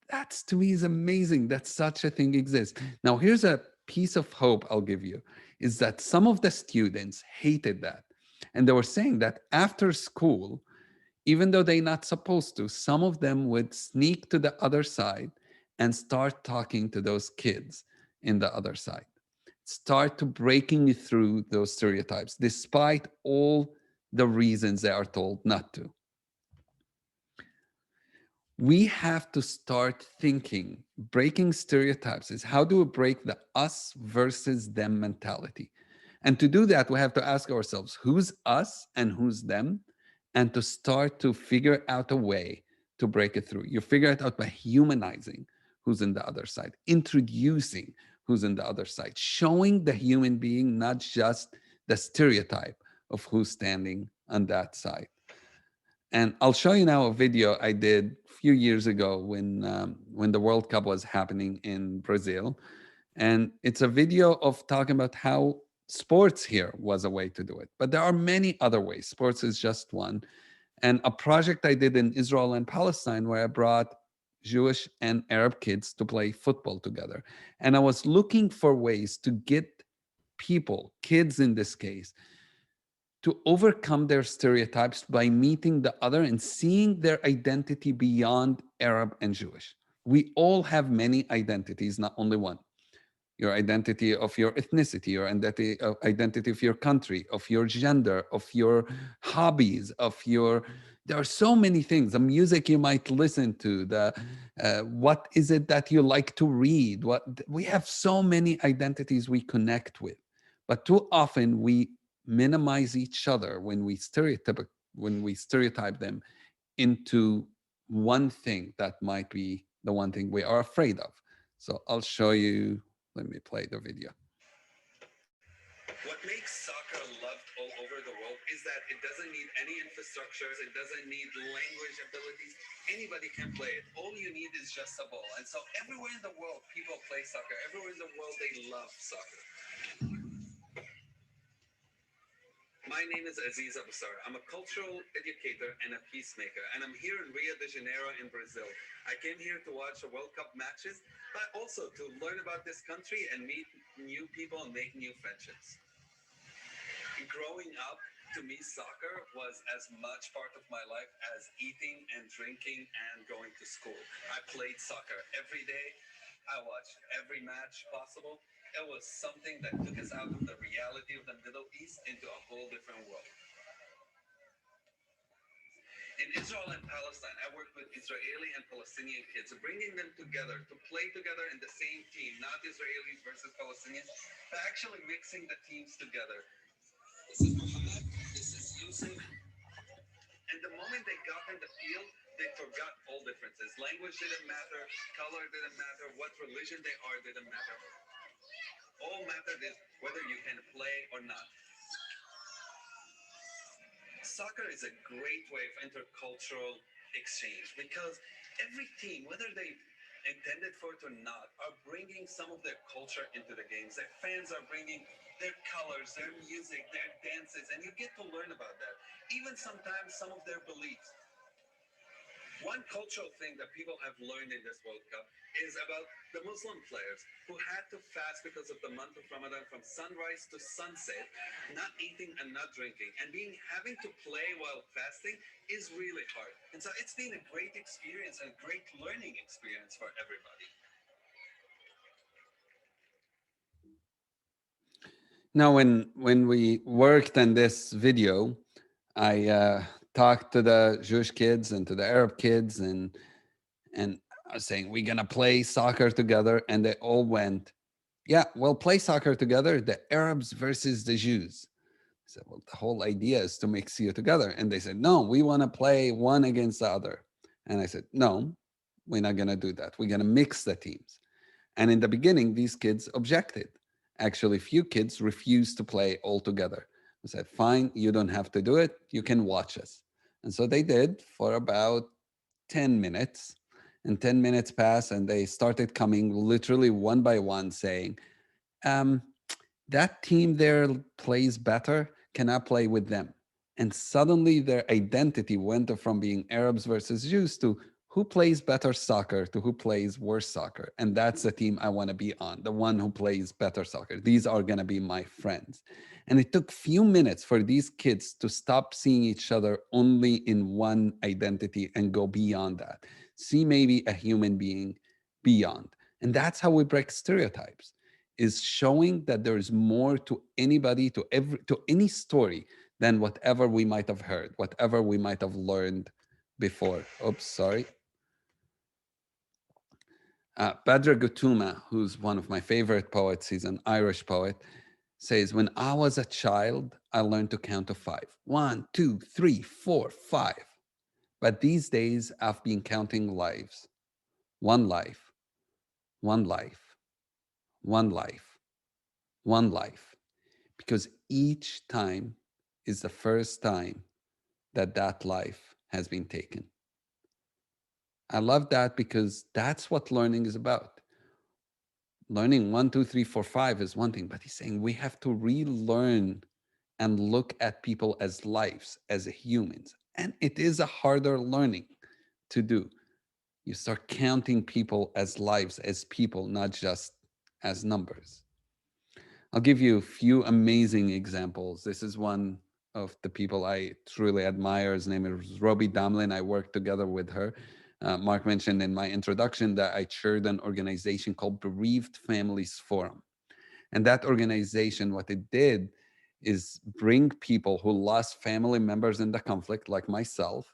That's, to me, is amazing that such a thing exists. Now, here's a piece of hope I'll give you, is that some of the students hated that. And they were saying that after school, even though they're not supposed to, some of them would sneak to the other side and start talking to those kids in the other side. Start to breaking through those stereotypes, despite all the reasons they are told not to. We have to start thinking, breaking stereotypes is how do we break the us versus them mentality? And to do that, we have to ask ourselves, who's us and who's them? And to start to figure out a way to break it through. You figure it out by humanizing who's in the other side, introducing who's in the other side, showing the human being, not just the stereotype of who's standing on that side. And I'll show you now a video I did a few years ago when the World Cup was happening in Brazil. And it's a video of talking about how sports here was a way to do it. But there are many other ways. Sports is just one. And a project I did in Israel and Palestine where I brought Jewish and Arab kids to play football together. And I was looking for ways to get people, kids in this case, to overcome their stereotypes by meeting the other and seeing their identity beyond Arab and Jewish. We all have many identities, not only one. Your identity of your ethnicity, your identity of your country, of your gender, of your hobbies, there are so many things. The music you might listen to, what is it that you like to read? We have so many identities we connect with, but too often we minimize each other when we stereotype them into one thing that might be the one thing we are afraid of. So I'll show you. Let me play the video. What makes soccer loved all over the world is that it doesn't need any infrastructures. It doesn't need language abilities. Anybody can play it. All you need is just a ball. And so everywhere in the world, people play soccer. Everywhere in the world, they love soccer. My name is Aziz. I'm a cultural educator and a peacemaker, and I'm here in Rio de Janeiro in Brazil. I came here to watch the World Cup matches, but also to learn about this country and meet new people and make new friendships. Growing up, to me, soccer was as much part of my life as eating and drinking and going to school. I played soccer every day. I watched every match possible. It was something that took us out of the reality of the Middle East into a whole different world. In Israel and Palestine, I work with Israeli and Palestinian kids, bringing them together to play together in the same team, not Israelis versus Palestinians, but actually mixing the teams together. This is Muhammad, this is Yusuf. And the moment they got in the field, they forgot all differences. Language didn't matter, color didn't matter, what religion they are didn't matter. All mattered is whether you can play or not. Soccer is a great way of intercultural exchange because every team, whether they intended for it or not, are bringing some of their culture into the games. Their fans are bringing their colors, their music, their dances, and you get to learn about that. Even sometimes some of their beliefs. One cultural thing that people have learned in this World Cup is about the Muslim players who had to fast because of the month of Ramadan from sunrise to sunset, not eating and not drinking. And having to play while fasting is really hard. And so it's been a great experience and a great learning experience for everybody. Now, when we worked on this video, I talked to the Jewish kids and to the Arab kids, and I was saying, we're gonna play soccer together, and they all went, yeah, we'll play soccer together, the Arabs versus the Jews. I said, well, the whole idea is to mix you together. And they said, no, we want to play one against the other. And I said, no, we're not gonna do that. We're gonna mix the teams. And in the beginning, these kids objected. Actually, few kids refused to play all together. I said, fine, you don't have to do it. You can watch us. And so they did for about 10 minutes. And 10 minutes passed, and they started coming literally one by one saying, um, that team there plays better. Can I play with them? And suddenly their identity went from being Arabs versus Jews to who plays better soccer to who plays worse soccer. And that's the team I want to be on, the one who plays better soccer. These are going to be my friends. And it took few minutes for these kids to stop seeing each other only in one identity and go beyond that. See maybe a human being beyond. And that's how we break stereotypes, is showing that there is more to anybody, to any story than whatever we might have heard, whatever we might have learned before. Oops, sorry. Badra Gutuma, who's one of my favorite poets, he's an Irish poet, says, when I was a child, I learned to count to 5. 1, 2, 3, 4, 5. But these days, I've been counting lives. One life, one life, one life, one life. Because each time is the first time that that life has been taken. I love that because that's what learning is about. Learning 1, 2, 3, 4, 5 is one thing, but he's saying we have to relearn and look at people as lives, as humans. And it is a harder learning to do. You start counting people as lives, as people, not just as numbers. I'll give you a few amazing examples. This is one of the people I truly admire. His name is Robbie Damlin. I worked together with her. Mark mentioned in my introduction that I chaired an organization called Bereaved Families Forum. And that organization, what it did is bring people who lost family members in the conflict, like myself,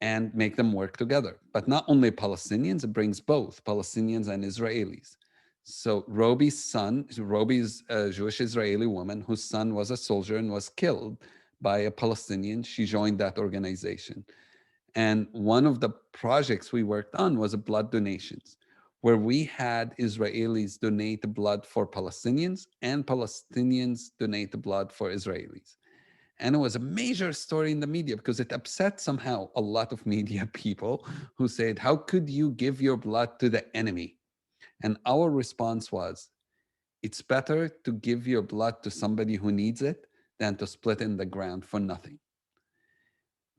and make them work together. But not only Palestinians, it brings both Palestinians and Israelis. So Roby's a Jewish Israeli woman whose son was a soldier and was killed by a Palestinian. She joined that organization. And one of the projects we worked on was blood donations, where we had Israelis donate blood for Palestinians and Palestinians donate blood for Israelis. And it was a major story in the media because it upset somehow a lot of media people who said, how could you give your blood to the enemy? And our response was, it's better to give your blood to somebody who needs it than to split in the ground for nothing.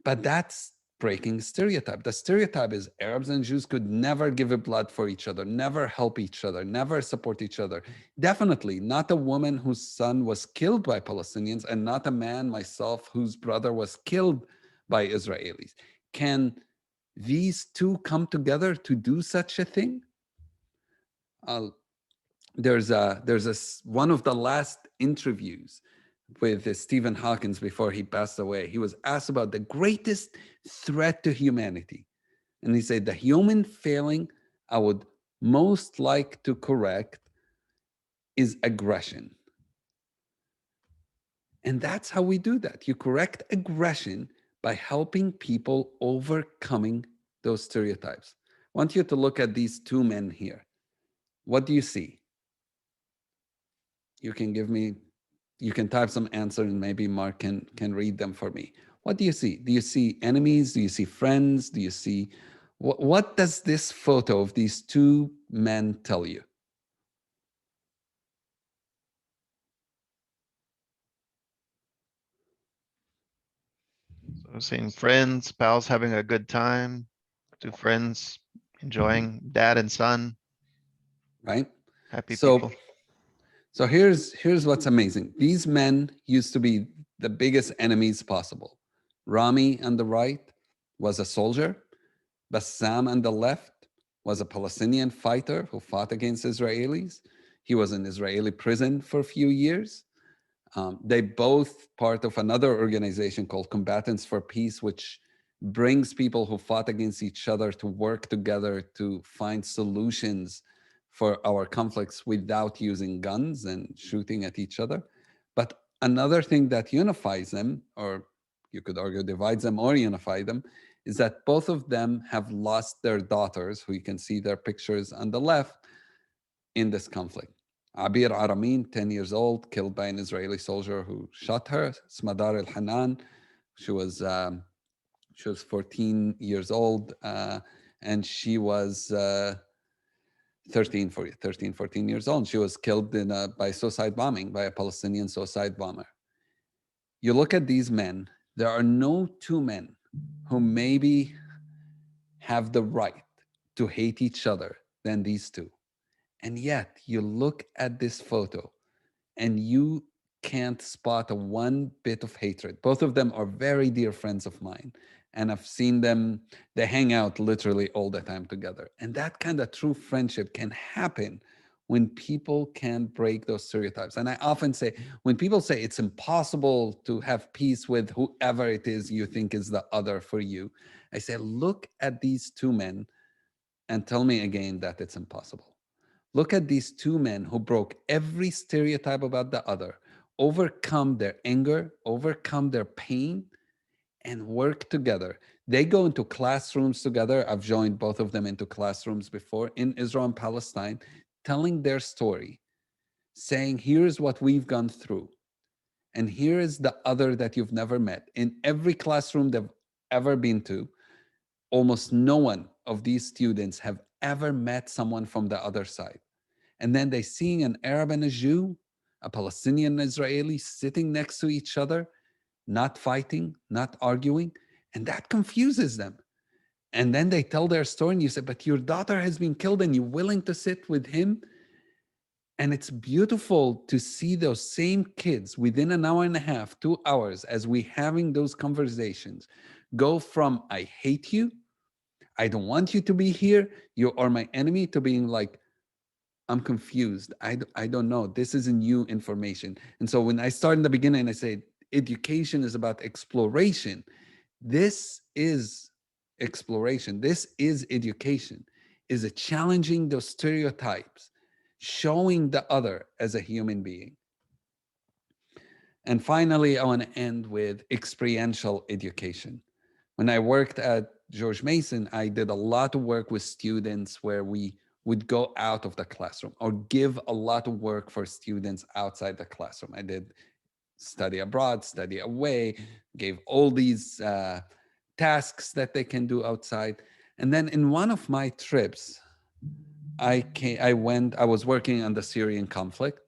But that's breaking stereotype. The stereotype is Arabs and Jews could never give a blood for each other, never help each other, never support each other. Definitely not a woman whose son was killed by Palestinians and not a man, myself, whose brother was killed by Israelis. Can these two come together to do such a thing? There's one of the last interviews with Stephen Hawkins before he passed away. He was asked about the greatest threat to humanity. And he said, the human failing I would most like to correct is aggression. And that's how we do that. You correct aggression by helping people overcoming those stereotypes. I want you to look at these two men here. What do you see? You can give me, you can type some answer and maybe Mark can read them for me. What do you see? Do you see enemies? Do you see friends? Do you see, what does this photo of these two men tell you? So seeing friends, pals having a good time, two friends enjoying dad and son, Right? happy So, people. so here's what's amazing. These men used to be the biggest enemies possible. Rami on the right was a soldier. Bassam on the left was a Palestinian fighter who fought against Israelis. He was in Israeli prison for a few years. They both part of another organization called Combatants for Peace, which brings people who fought against each other to work together to find solutions for our conflicts without using guns and shooting at each other. But another thing that unifies them, or you could argue divides them or unify them, is that both of them have lost their daughters, who you can see their pictures on the left, in this conflict. Abir Aramin, 10 years old, killed by an Israeli soldier who shot her. Smadar El Hanan, she was 14 years old, and she was 14 years old. She was killed by suicide bombing, by a Palestinian suicide bomber. You look at these men, there are no two men who maybe have the right to hate each other than these two. And yet you look at this photo and you can't spot a one bit of hatred. Both of them are very dear friends of mine. And I've seen them, they hang out literally all the time together. And that kind of true friendship can happen when people can break those stereotypes. And I often say, when people say it's impossible to have peace with whoever it is you think is the other for you, I say, look at these two men and tell me again that it's impossible. Look at these two men who broke every stereotype about the other, overcome their anger, overcome their pain, and work together. They go into classrooms together. I've joined both of them into classrooms before in Israel and Palestine, telling their story, saying, here's what we've gone through. And here is the other that you've never met. In every classroom they've ever been to, almost no one of these students have ever met someone from the other side. And then they seeing an Arab and a Jew, a Palestinian and Israeli sitting next to each other, not fighting, not arguing, and that confuses them. And then they tell their story and you say, but your daughter has been killed and you're willing to sit with him? And it's beautiful to see those same kids within an hour and a half, 2 hours, as we having those conversations, go from I hate you, I don't want you to be here, you are my enemy, to being like, I'm confused. I don't know. This is new information. And so when I start in the beginning, I say education is about exploration. This is exploration. This is education. Is it challenging those stereotypes, showing the other as a human being? And finally, I want to end with experiential education. When I worked at George Mason, I did a lot of work with students where we would go out of the classroom or give a lot of work for students outside the classroom. I did study abroad, study away, gave all these tasks that they can do outside. And then in one of my trips, I was working on the Syrian conflict,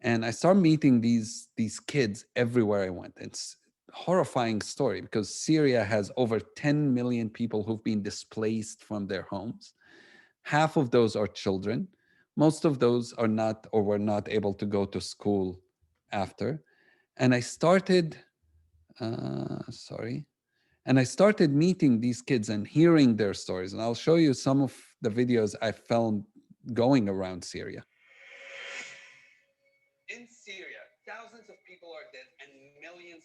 and I started meeting these kids everywhere I went. It's a horrifying story because Syria has over 10 million people who've been displaced from their homes. Half of those are children. Most of those are not or were not able to go to school after. And I started, sorry, and I started meeting these kids and hearing their stories. And I'll show you some of the videos I found going around Syria. In Syria, thousands of people are dead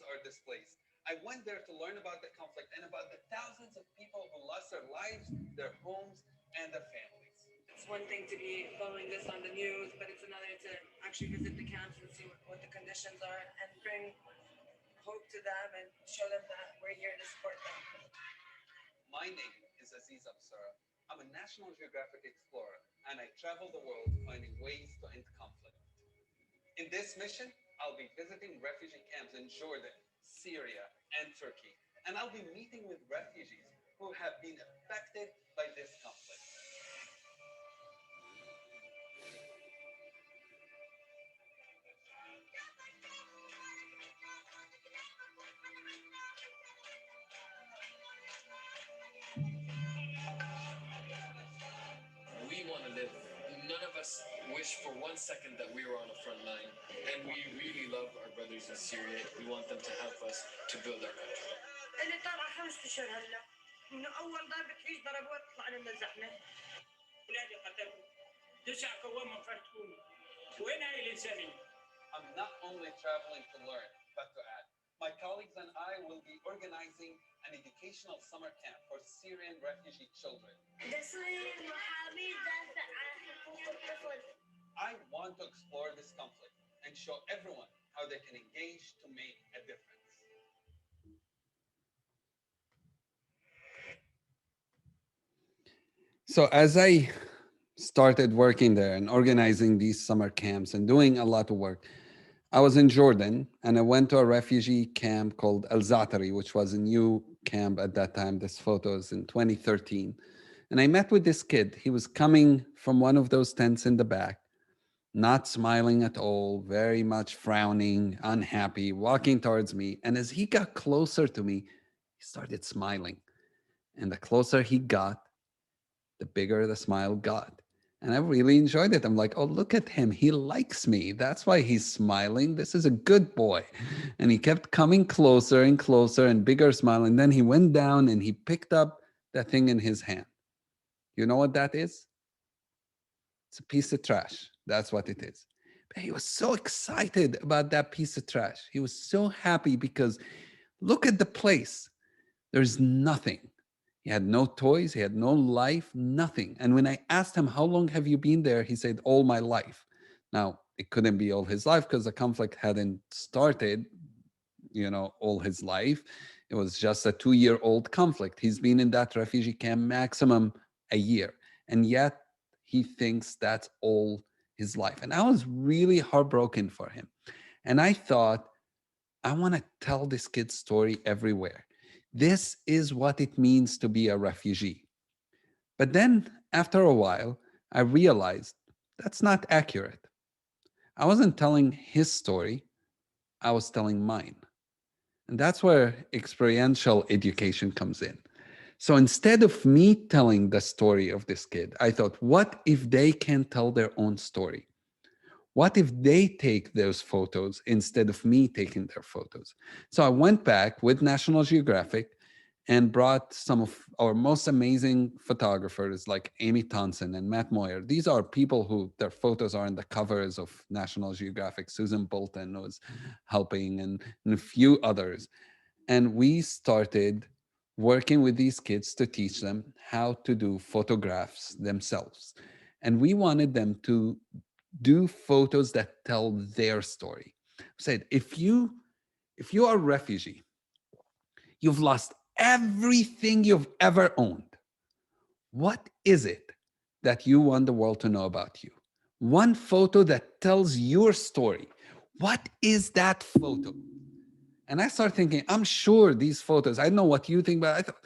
are displaced. I went there to learn about the conflict and about the thousands of people who lost their lives, their homes, and their families. It's one thing to be following this on the news, but it's another to actually visit the camps and see what the conditions are and bring hope to them and show them that we're here to support them. My name is Aziz. I'm a National Geographic explorer, and I travel the world finding ways to end conflict. In this mission, I'll be visiting refugee camps in Jordan, Syria, and Turkey, and I'll be meeting with refugees who have been affected by this conflict. We want to live. None of us wish for 1 second that we were on the front line. And we really love our brothers in Syria. We want them to help us to build our country. اللي طالع 5 اشهر هلا من اول ضربة عيش ضربوها طلعنا من الزحمة. ولادي قتلوا 9 قوام فرتكون. وين هاي الإنسانية؟ I'm not only traveling to learn, but to act. My colleagues and I will be organizing an educational summer camp for Syrian refugee children. I want to explore this conflict and show everyone how they can engage to make a difference. So as I started working there and organizing these summer camps and doing a lot of work, I was in Jordan and I went to a refugee camp called Al-Zatari, which was a new camp at that time. This photo is in 2013. And I met with this kid. He was coming from one of those tents in the back, not smiling at all, very much frowning, unhappy, walking towards me. And as he got closer to me, he started smiling. And the closer he got, the bigger the smile got. And I really enjoyed it. I'm like, oh, look at him. He likes me. That's why he's smiling. This is a good boy. And he kept coming closer and closer and bigger smile. And then he went down and he picked up that thing in his hand. You know what that is? It's a piece of trash. That's what it is. But he was so excited about that piece of trash. He was so happy because look at the place. There's nothing. He had no toys, he had no life, nothing. And when I asked him, how long have you been there? He said, all my life. Now, it couldn't be all his life because the conflict hadn't started, all his life. It was just a 2-year-old conflict. He's been in that refugee camp maximum a year. And yet he thinks that's all his life. And I was really heartbroken for him. And I thought, I want to tell this kid's story everywhere. This is what it means to be a refugee. But then after a while, I realized that's not accurate. I wasn't telling his story, I was telling mine. And that's where experiential education comes in. So instead of me telling the story of this kid, I thought, what if they can tell their own story? What if they take those photos instead of me taking their photos? So I went back with National Geographic and brought some of our most amazing photographers like Amy Thompson and Matt Moyer. These are people who their photos are on the covers of National Geographic. Susan Bolton was helping and a few others. And we started working with these kids to teach them how to do photographs themselves. And we wanted them to do photos that tell their story. I said, if you are a refugee, you've lost everything you've ever owned. What is it that you want the world to know about you? One photo that tells your story. What is that photo? And I started thinking, I'm sure these photos, I don't know what you think, but I thought,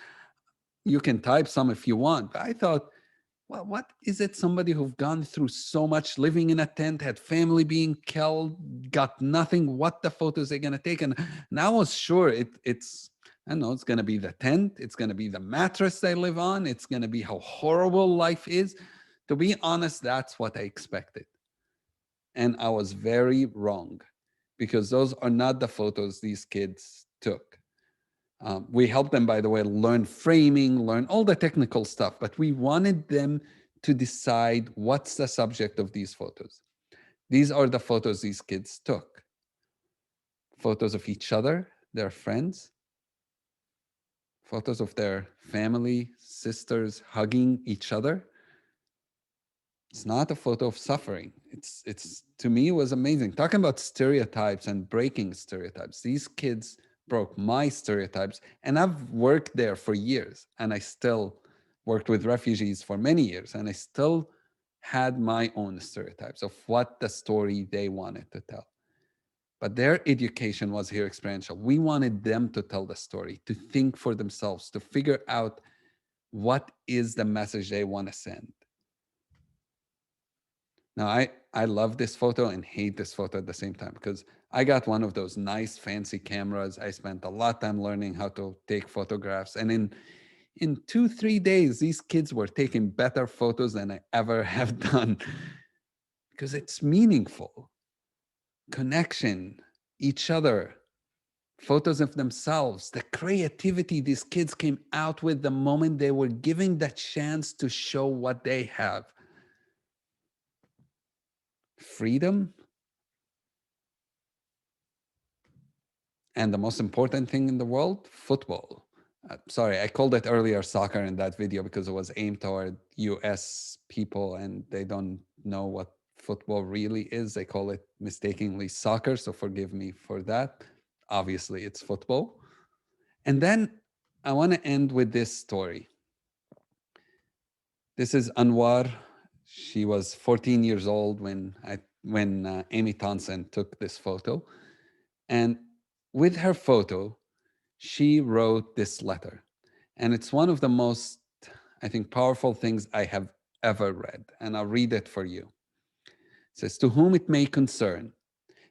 you can type some if you want, but I thought, well, what is it? Somebody who've gone through so much, living in a tent, had family being killed, got nothing. What the photos they're going to take? And I was sure it's, I don't know, it's going to be the tent. It's going to be the mattress they live on. It's going to be how horrible life is. To be honest, that's what I expected. And I was very wrong because those are not the photos these kids took. We helped them, by the way, learn framing, learn all the technical stuff, but we wanted them to decide what's the subject of these photos. These are the photos these kids took. Photos of each other their friends, photos of their family, sisters hugging each other. It's not a photo of suffering. It's to me it was amazing. Talking about stereotypes and breaking stereotypes. These kids broke my stereotypes, and I've worked there for years, and I still worked with refugees for many years, and I still had my own stereotypes of what the story they wanted to tell. But their education was here experiential. We wanted them to tell the story, to think for themselves, to figure out what is the message they want to send. Now, I love this photo and hate this photo at the same time because I got one of those nice fancy cameras. I spent a lot of time learning how to take photographs. And in 2-3 days, these kids were taking better photos than I ever have done because it's meaningful. Connection, each other, photos of themselves, the creativity these kids came out with the moment they were given the chance to show what they have. Freedom, and the most important thing in the world, football. Sorry, I called it earlier soccer in that video because it was aimed toward US people and they don't know what football really is. They call it mistakenly soccer, so forgive me for that. Obviously, it's football. And then I want to end with this story. This is Anwar. She was 14 years old when Amy Thompson took this photo. And with her photo, she wrote this letter. And it's one of the most, I think, powerful things I have ever read. And I'll read it for you. It says, "To whom it may concern."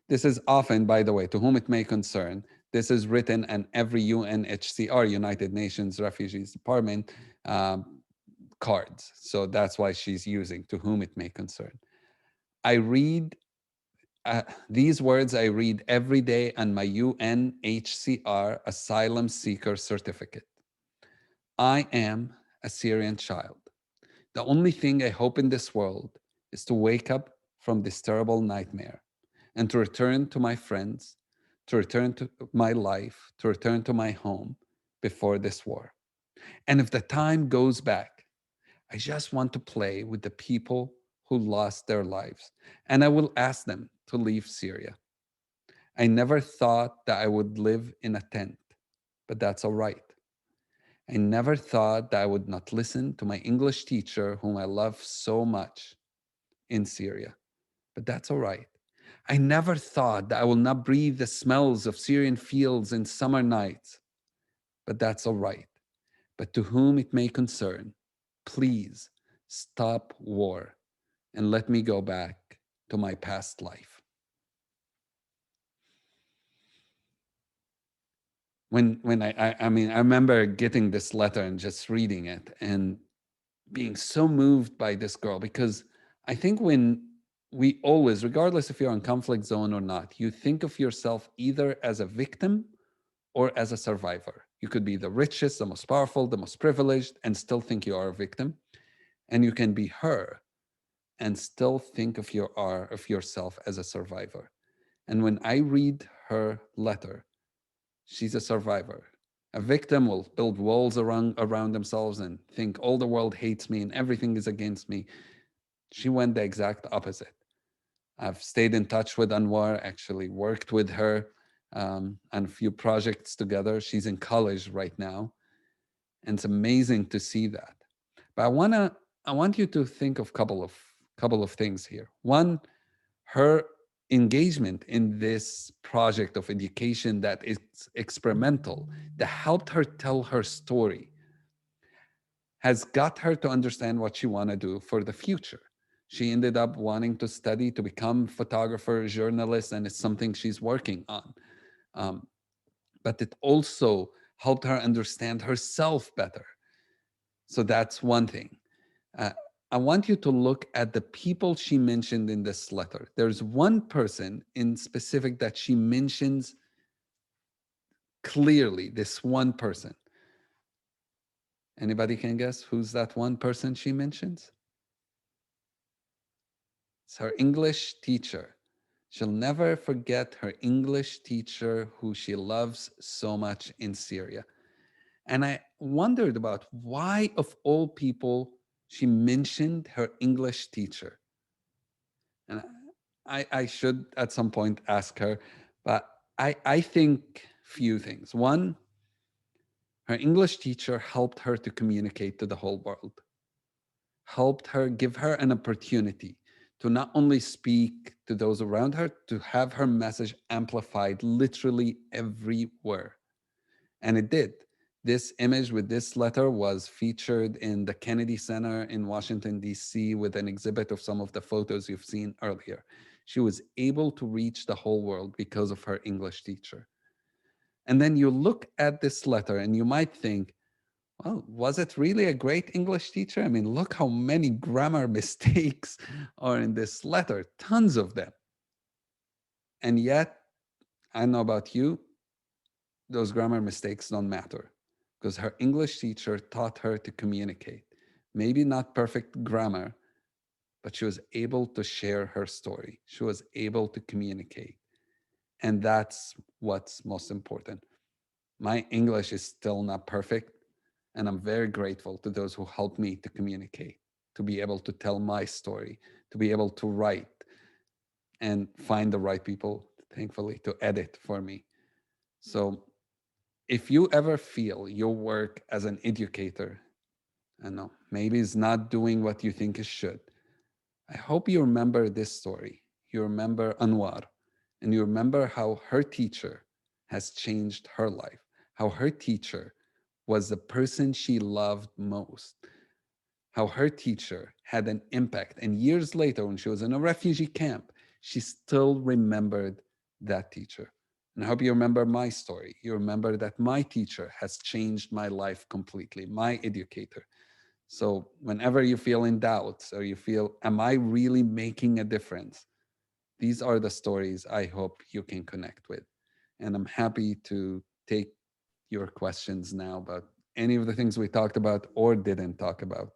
This is often, by the way, "to whom it may concern." This is written in every UNHCR, United Nations Refugees Department, cards. So that's why she's using "to whom it may concern." I read these words I read every day on my UNHCR asylum seeker certificate. I am a Syrian child. The only thing I hope in this world is to wake up from this terrible nightmare and to return to my friends, to return to my life, to return to my home before this war. And if the time goes back, I just want to play with the people who lost their lives, and I will ask them to leave Syria. I never thought that I would live in a tent, but that's all right. I never thought that I would not listen to my English teacher, whom I love so much, in Syria, but that's all right. I never thought that I will not breathe the smells of Syrian fields in summer nights, but that's all right. But to whom it may concern, please stop war and let me go back to my past life. When I mean, I remember getting this letter and just reading it and being so moved by this girl, because I think when we always, regardless if you're in conflict zone or not, you think of yourself either as a victim or as a survivor. You could be the richest, the most powerful, the most privileged, and still think you are a victim. And you can be her and still think of yourself as a survivor. And when I read her letter, she's a survivor. A victim will build walls around themselves and think all the world hates me and everything is against me. She went the exact opposite. I've stayed in touch with Anwar, actually worked with her on a few projects together. She's in college right now. And it's amazing to see that. But I want you to think of couple of things here. One, her engagement in this project of education that is experimental, that helped her tell her story, has got her to understand what she want to do for the future. She ended up wanting to study to become photographer, journalist, and it's something she's working on. But it also helped her understand herself better. So that's one thing. Uh, I want you to look at the people she mentioned in this letter. There's one person in specific that she mentions clearly, this one person. Anybody can guess who's that one person she mentions? It's her English teacher. She'll never forget her English teacher who she loves so much in Syria. And I wondered about why, of all people, she mentioned her English teacher. And I should at some point ask her, but I think few things. One, her English teacher helped her to communicate to the whole world, helped her, give her an opportunity to not only speak to those around her, to have her message amplified literally everywhere. And it did. This image with this letter was featured in the Kennedy Center in Washington, D.C., with an exhibit of some of the photos you've seen earlier. She was able to reach the whole world because of her English teacher. And then you look at this letter and you might think, well, was it really a great English teacher? I mean, look how many grammar mistakes are in this letter, tons of them. And yet, I don't know about you, those grammar mistakes don't matter because her English teacher taught her to communicate. Maybe not perfect grammar, but she was able to share her story. She was able to communicate. And that's what's most important. My English is still not perfect. And I'm very grateful to those who helped me to communicate, to be able to tell my story, to be able to write and find the right people, thankfully, to edit for me. So if you ever feel your work as an educator, I know, maybe is not doing what you think it should, I hope you remember this story. You remember Anwar, and you remember how her teacher has changed her life, how her teacher was the person she loved most, how her teacher had an impact. And years later, when she was in a refugee camp, she still remembered that teacher. And I hope you remember my story. You remember that my teacher has changed my life completely, my educator. So whenever you feel in doubt or you feel, am I really making a difference? These are the stories I hope you can connect with. And I'm happy to take your questions now about any of the things we talked about or didn't talk about.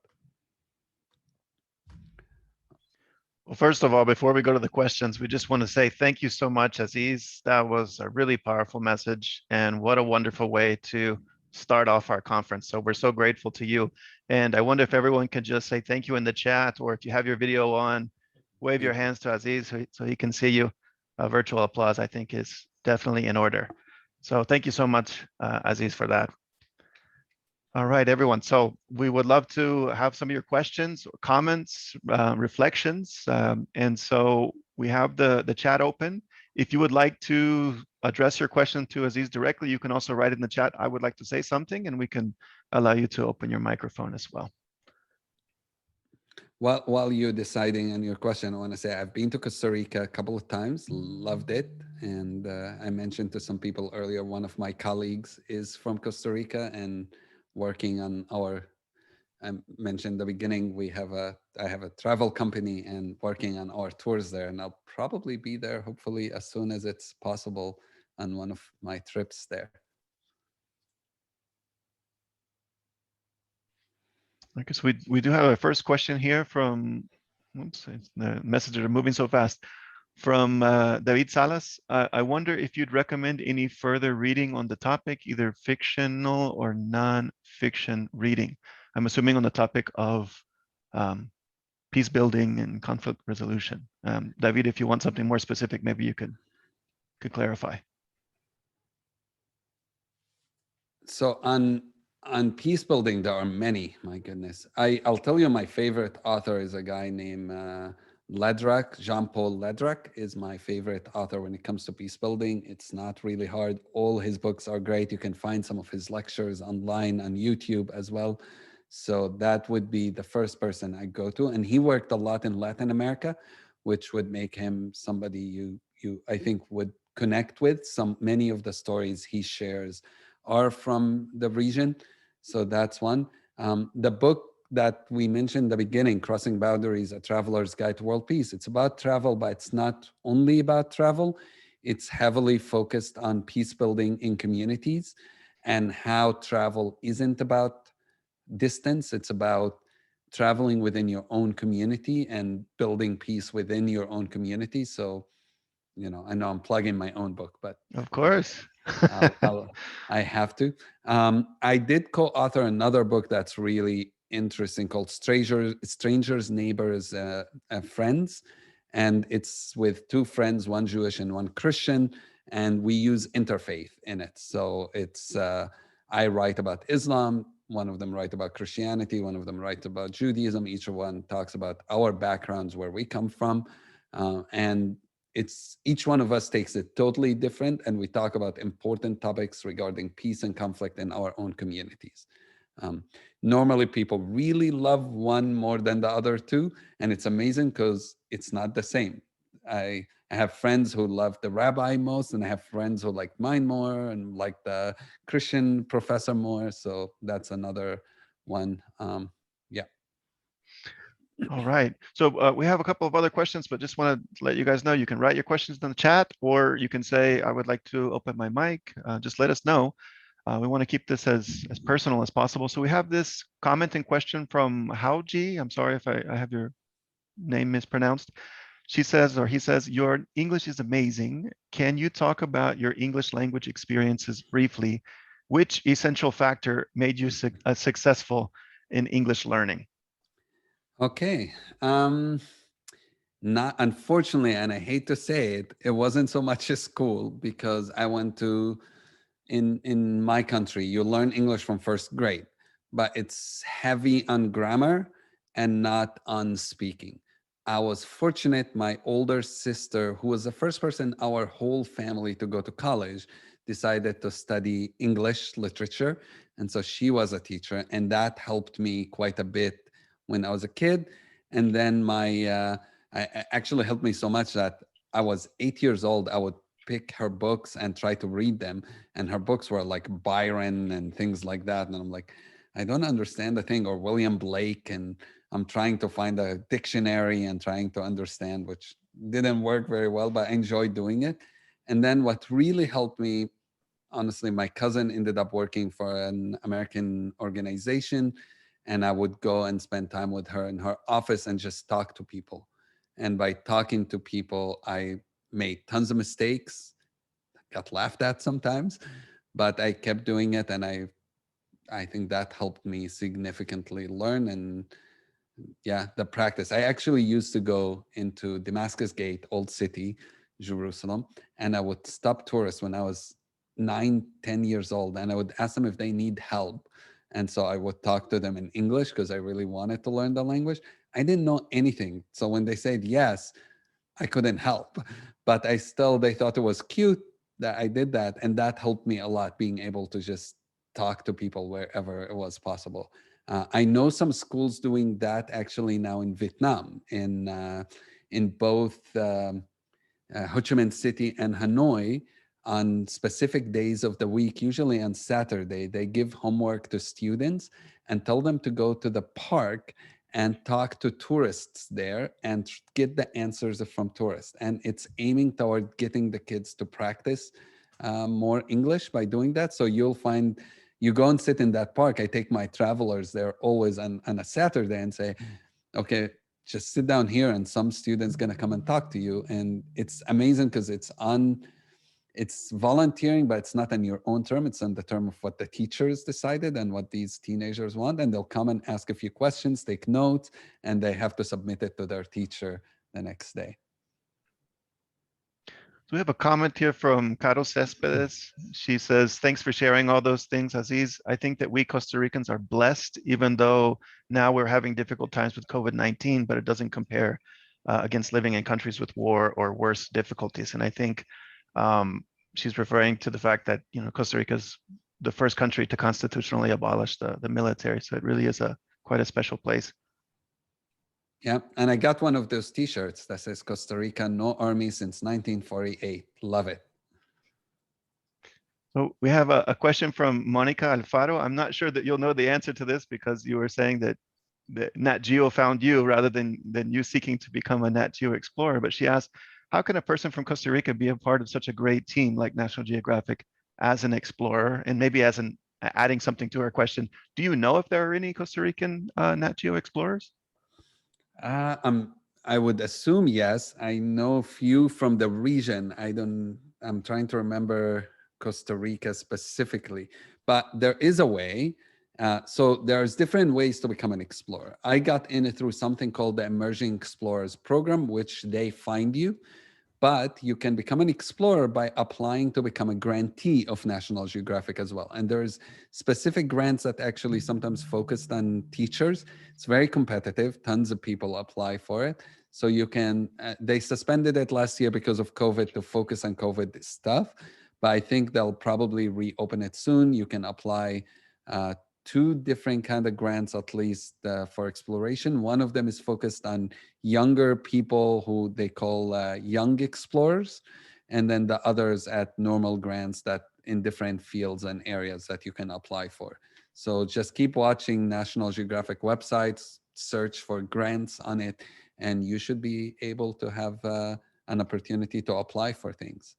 Well, first of all, before we go to the questions, we just want to say thank you so much, Aziz. That was a really powerful message, and what a wonderful way to start off our conference. So we're so grateful to you. And I wonder if everyone can just say thank you in the chat, or if you have your video on, wave your hands to Aziz so he can see you. A virtual applause, I think, is definitely in order. So thank you so much, Aziz, for that. All right, everyone. So we would love to have some of your questions, comments, reflections. And so we have the chat open. If you would like to address your question to Aziz directly, you can also write in the chat, I would like to say something, and we can allow you to open your microphone as well. While you're deciding on your question, I want to say I've been to Costa Rica a couple of times, loved it. And I mentioned to some people earlier, one of my colleagues is from Costa Rica and working on our, I mentioned in the beginning, I have a travel company and working on our tours there. And I'll probably be there hopefully as soon as it's possible on one of my trips there. I guess we do have a first question here from, oops, the messages are moving so fast. From David Salas, I wonder if you'd recommend any further reading on the topic, either fictional or non-fiction reading. I'm assuming on the topic of peace building and conflict resolution. David, if you want something more specific, maybe you could clarify. So on peace building, there are many. My goodness, I'll tell you, my favorite author is a guy named Ledrak. Jean-Paul Ledrak is my favorite author when it comes to peace building. It's not really hard. All his books are great. You can find some of his lectures online on YouTube as well. So that would be the first person I go to. And he worked a lot in Latin America, which would make him somebody you I think would connect with. Many of the stories he shares are from the region. So that's one. The book that we mentioned in the beginning, Crossing Boundaries, A Traveler's Guide to World Peace, it's about travel, but it's not only about travel. It's heavily focused on peace building in communities and how travel isn't about distance. It's about traveling within your own community and building peace within your own community. So I know I'm plugging my own book, but Of course. I have to. I did co-author another book that's really interesting called Strangers, Neighbors, Friends. And it's with two friends, one Jewish and one Christian. And we use interfaith in it. So it's, I write about Islam, one of them write about Christianity, one of them write about Judaism. Each one talks about our backgrounds, where we come from. And it's each one of us takes it totally different, and we talk about important topics regarding peace and conflict in our own communities. Normally people really love one more than the other two, and it's amazing because it's not the same. I have friends who love the rabbi most, and I have friends who like mine more and like the Christian professor more. So that's another one. Yeah. All right. So we have a couple of other questions, but just want to let you guys know you can write your questions in the chat, or you can say, I would like to open my mic. Just let us know. We want to keep this as personal as possible. So we have this comment and question from Hauji. I'm sorry if I have your name mispronounced. She says, or he says, your English is amazing. Can you talk about your English language experiences briefly? Which essential factor made you successful in English learning? Okay. Not unfortunately, and I hate to say it, it wasn't so much a school, because I went to in my country, you learn English from first grade, but it's heavy on grammar and not on speaking. I was fortunate, my older sister, who was the first person in our whole family to go to college, decided to study English literature. And so she was a teacher, and that helped me quite a bit when I was a kid. And then actually helped me so much that I was 8 years old. I would pick her books and try to read them. And her books were like Byron and things like that. And I'm like, I don't understand the thing, or William Blake. And I'm trying to find a dictionary and trying to understand, which didn't work very well, but I enjoyed doing it. And then what really helped me, honestly, my cousin ended up working for an American organization, and I would go and spend time with her in her office and just talk to people. And by talking to people, I made tons of mistakes, got laughed at sometimes, but I kept doing it, and I think that helped me significantly learn. And yeah, the practice. I actually used to go into Damascus Gate, Old City, Jerusalem, and I would stop tourists when I was 9, 10 years old, and I would ask them if they need help. And so I would talk to them in English because I really wanted to learn the language. I didn't know anything. So when they said yes, I couldn't help, but they thought it was cute that I did that. And that helped me a lot, being able to just talk to people wherever it was possible. I know some schools doing that actually now in Vietnam, in both Ho Chi Minh City and Hanoi. On specific days of the week, usually on Saturday, they give homework to students and tell them to go to the park and talk to tourists there and get the answers from tourists. And it's aiming toward getting the kids to practice more English by doing that. So you'll find, you go and sit in that park. I take my travelers there always on a Saturday and say, okay, just sit down here, and some student's gonna come and talk to you. And it's amazing because it's volunteering, but it's not on your own term. It's on the term of what the teachers decided and what these teenagers want. And they'll come and ask a few questions, take notes, and they have to submit it to their teacher the next day. So we have a comment here from Caro Cespedes. She says, thanks for sharing all those things, Aziz. I think that we Costa Ricans are blessed, even though now we're having difficult times with COVID-19, but it doesn't compare against living in countries with war or worse difficulties. And I think she's referring to the fact that, Costa Rica is the first country to constitutionally abolish the military. So it really is quite a special place. Yeah, and I got one of those T-shirts that says Costa Rica, no army since 1948. Love it. So we have a question from Monica Alfaro. I'm not sure that you'll know the answer to this because you were saying that Nat Geo found you rather than you seeking to become a Nat Geo explorer. But she asked, how can a person from Costa Rica be a part of such a great team like National Geographic as an explorer? And maybe as adding something to her question, do you know if there are any Costa Rican Nat Geo explorers? I would assume yes. I know few from the region. I'm trying to remember Costa Rica specifically, but there is a way. So there's different ways to become an explorer. I got in it through something called the Emerging Explorers Program, which they find you, but you can become an explorer by applying to become a grantee of National Geographic as well. And there's specific grants that actually sometimes focused on teachers. It's very competitive. Tons of people apply for it. So you can, they suspended it last year because of COVID to focus on COVID stuff, but I think they'll probably reopen it soon. You can apply two different kind of grants, at least for exploration. One of them is focused on younger people who they call young explorers, and then the others at normal grants that in different fields and areas that you can apply for. So just keep watching National Geographic websites, search for grants on it, and you should be able to have an opportunity to apply for things.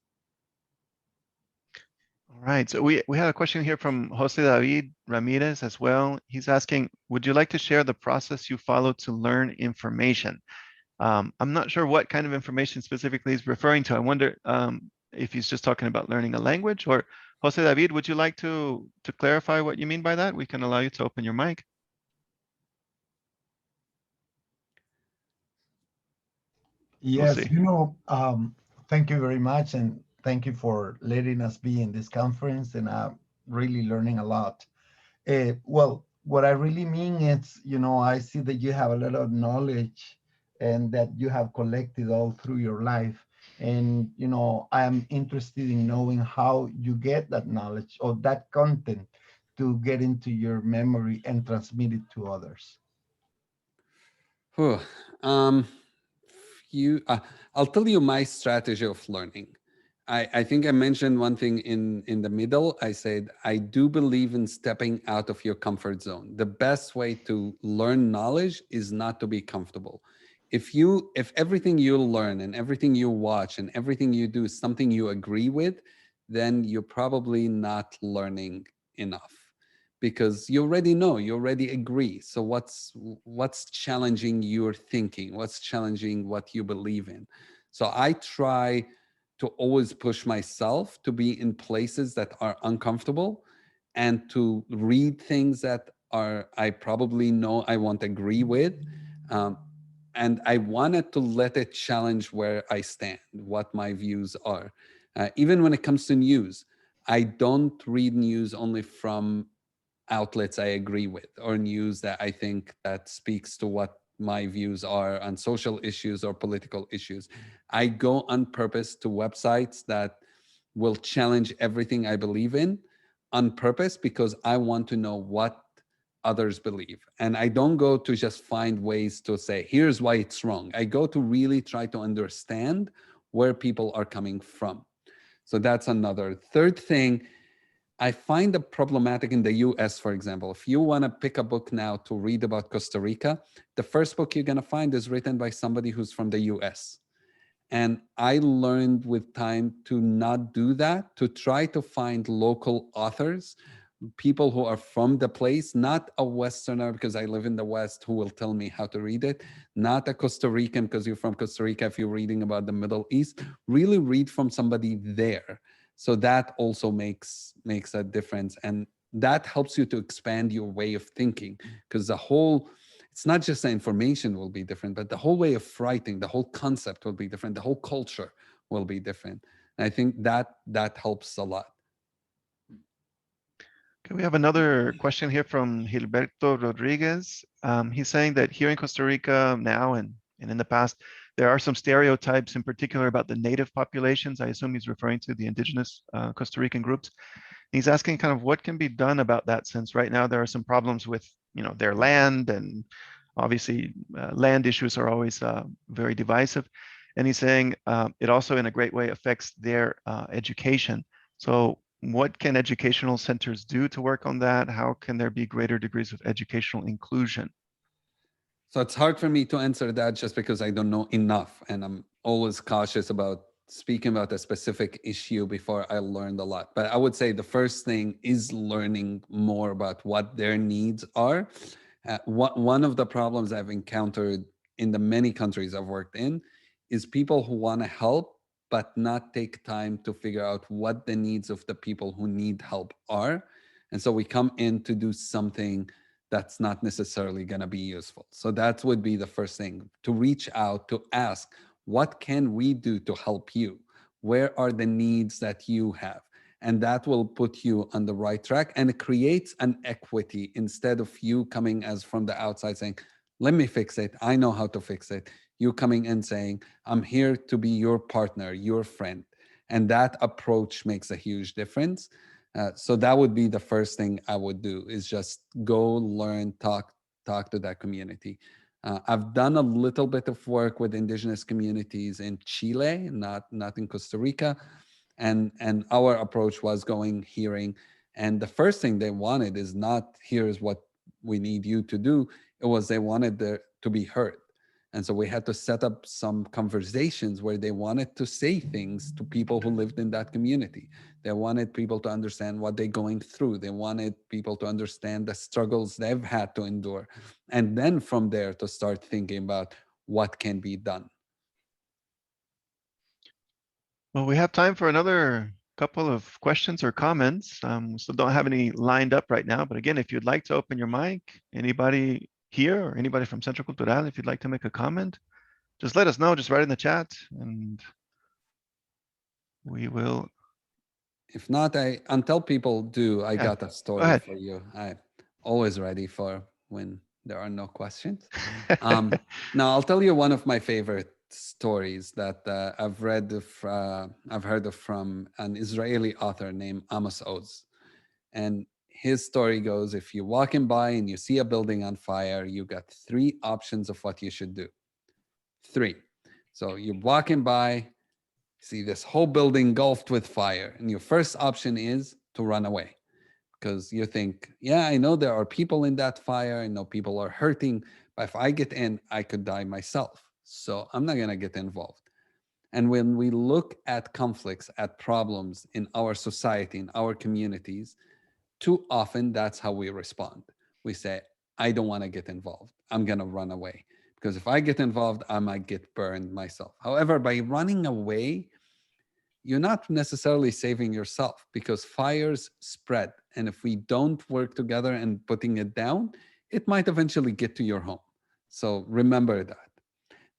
All right, so we had a question here from Jose David Ramirez as well. He's asking, would you like to share the process you follow to learn information? I'm not sure what kind of information specifically he's referring to. I wonder if he's just talking about learning a language, or Jose David, would you like to clarify what you mean by that? We can allow you to open your mic. We'll Yes, see. thank you very much, and thank you for letting us be in this conference, and I'm really learning a lot. Well, what I really mean is, I see that you have a lot of knowledge and that you have collected all through your life. And, I am interested in knowing how you get that knowledge or that content to get into your memory and transmit it to others. Whew. You, I'll tell you my strategy of learning. I think I mentioned one thing in the middle. I said, I do believe in stepping out of your comfort zone. The best way to learn knowledge is not to be comfortable. If everything you learn and everything you watch and everything you do is something you agree with, then you're probably not learning enough, because you already know, you already agree. So what's challenging your thinking? What's challenging what you believe in? So I try to always push myself to be in places that are uncomfortable and to read things that I probably know I won't agree with. And I wanted to let it challenge where I stand, what my views are. Even when it comes to news, I don't read news only from outlets I agree with, or news that I think that speaks to what my views are on social issues or political issues. I go on purpose to websites that will challenge everything I believe in on purpose, because I want to know what others believe. And I don't go to just find ways to say, here's why it's wrong. I go to really try to understand where people are coming from. So that's another. Third thing, I find it problematic in the US, for example. If you want to pick a book now to read about Costa Rica, the first book you're going to find is written by somebody who's from the US. And I learned with time to not do that, to try to find local authors, people who are from the place, not a Westerner because I live in the West who will tell me how to read it, not a Costa Rican because you're from Costa Rica if you're reading about the Middle East. Really read from somebody there. So that also makes a difference. And that helps you to expand your way of thinking, because it's not just the information will be different, but the whole way of writing, the whole concept will be different, the whole culture will be different. And I think that helps a lot. Okay, we have another question here from Gilberto Rodriguez. He's saying that here in Costa Rica now and in the past, there are some stereotypes in particular about the native populations. I assume he's referring to the indigenous Costa Rican groups. He's asking kind of what can be done about that, since right now there are some problems with their land, and obviously land issues are always very divisive. And he's saying it also in a great way affects their education. So what can educational centers do to work on that? How can there be greater degrees of educational inclusion? So it's hard for me to answer that just because I don't know enough. And I'm always cautious about speaking about a specific issue before I learned a lot. But I would say the first thing is learning more about what their needs are. One of the problems I've encountered in the many countries I've worked in is people who want to help, but not take time to figure out what the needs of the people who need help are. And so we come in to do something that's not necessarily going to be useful. So that would be the first thing, to reach out, to ask, what can we do to help you? Where are the needs that you have? And that will put you on the right track, and it creates an equity instead of you coming as from the outside saying, let me fix it. I know how to fix it. You coming in saying, I'm here to be your partner, your friend. And that approach makes a huge difference. So that would be the first thing I would do, is just go learn, talk to that community. I've done a little bit of work with indigenous communities in Chile, not in Costa Rica. And our approach was going, hearing. And the first thing they wanted is not, here's what we need you to do. It was they wanted to be heard. And so we had to set up some conversations where they wanted to say things to people who lived in that community. They wanted people to understand what they're going through. They wanted people to understand the struggles they've had to endure. And then from there to start thinking about what can be done. Well, we have time for another couple of questions or comments. So don't have any lined up right now, but again, if you'd like to open your mic, anybody here or anybody from Centro Cultural, if you'd like to make a comment, just let us know, just write in the chat and we will. If not, until people do, I Yeah, got a go story ahead. for you. I'm always ready for when there are no questions. Now, I'll tell you one of my favorite stories that I've heard of from an Israeli author named Amos Oz. And his story goes, if you're walking by and you see a building on fire, you got three options of what you should do. Three. So you're walking by, see this whole building engulfed with fire, and your first option is to run away, because you think, yeah, I know there are people in that fire, I know people are hurting, but if I get in, I could die myself, so I'm not going to get involved. And when we look at conflicts, at problems in our society, in our communities, too often that's how we respond. We say, I don't want to get involved, I'm going to run away, because if I get involved, I might get burned myself. However, by running away, you're not necessarily saving yourself, because fires spread. And if we don't work together and putting it down, it might eventually get to your home. So remember that.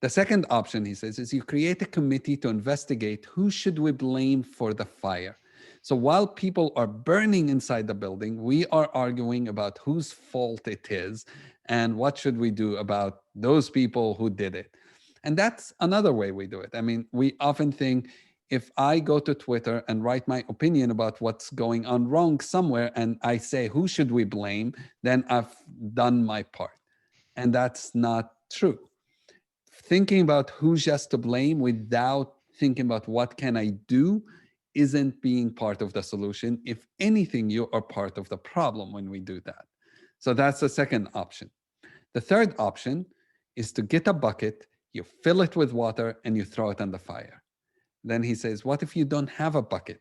The second option, he says, is you create a committee to investigate who should we blame for the fire. So while people are burning inside the building, we are arguing about whose fault it is and what should we do about those people who did it. And that's another way we do it. I mean, we often think, if I go to Twitter and write my opinion about what's going on wrong somewhere and I say, who should we blame? Then I've done my part. And that's not true. Thinking about who's just to blame without thinking about what can I do isn't being part of the solution. If anything, you are part of the problem when we do that. So that's the second option. The third option is to get a bucket, you fill it with water, and you throw it on the fire. Then he says, what if you don't have a bucket?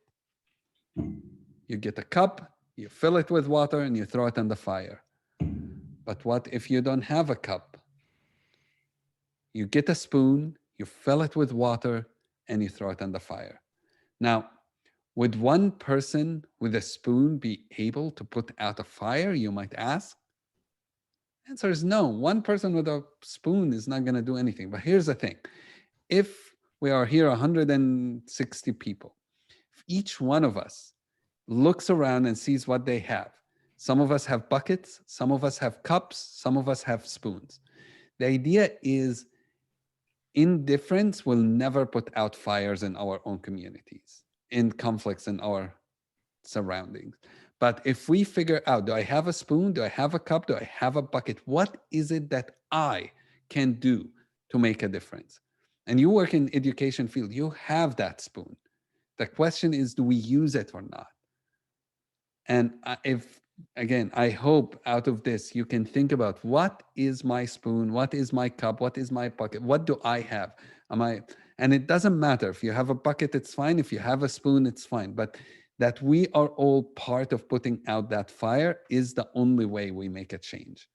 You get a cup, you fill it with water, and you throw it on the fire. But what if you don't have a cup? You get a spoon, you fill it with water, and you throw it on the fire. Now, would one person with a spoon be able to put out a fire, you might ask? Answer is no. One person with a spoon is not going to do anything. But here's the thing. If we are here 160 people, if each one of us looks around and sees what they have, some of us have buckets, some of us have cups, some of us have spoons. The idea is indifference will never put out fires in our own communities, in conflicts in our surroundings. But if we figure out, do I have a spoon? Do I have a cup? Do I have a bucket? What is it that I can do to make a difference? And you work in education field, you have that spoon. The question is, do we use it or not? And if, again, I hope out of this, you can think about, what is my spoon? What is my cup? What is my bucket? What do I have? And it doesn't matter. If you have a bucket, it's fine. If you have a spoon, it's fine. But that we are all part of putting out that fire is the only way we make a change.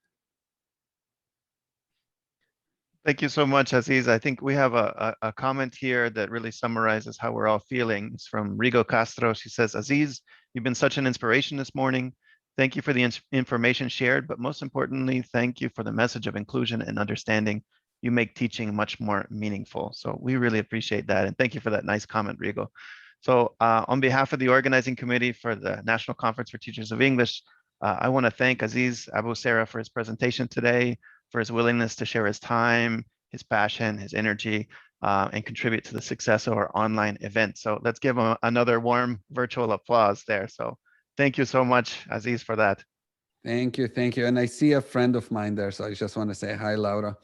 Thank you so much, Aziz. I think we have a comment here that really summarizes how we're all feeling. It's from Rigo Castro. She says, Aziz, you've been such an inspiration this morning. Thank you for the information shared, but most importantly, thank you for the message of inclusion and understanding. You make teaching much more meaningful. So we really appreciate that. And thank you for that nice comment, Rigo. So on behalf of the organizing committee for the National Conference for Teachers of English, I want to thank Aziz Abu Sera for his presentation today, for his willingness to share his time, his passion, his energy, and contribute to the success of our online event. So let's give him another warm virtual applause there. So thank you so much, Aziz, for that. Thank you. And I see a friend of mine there, so I just want to say hi, Laura.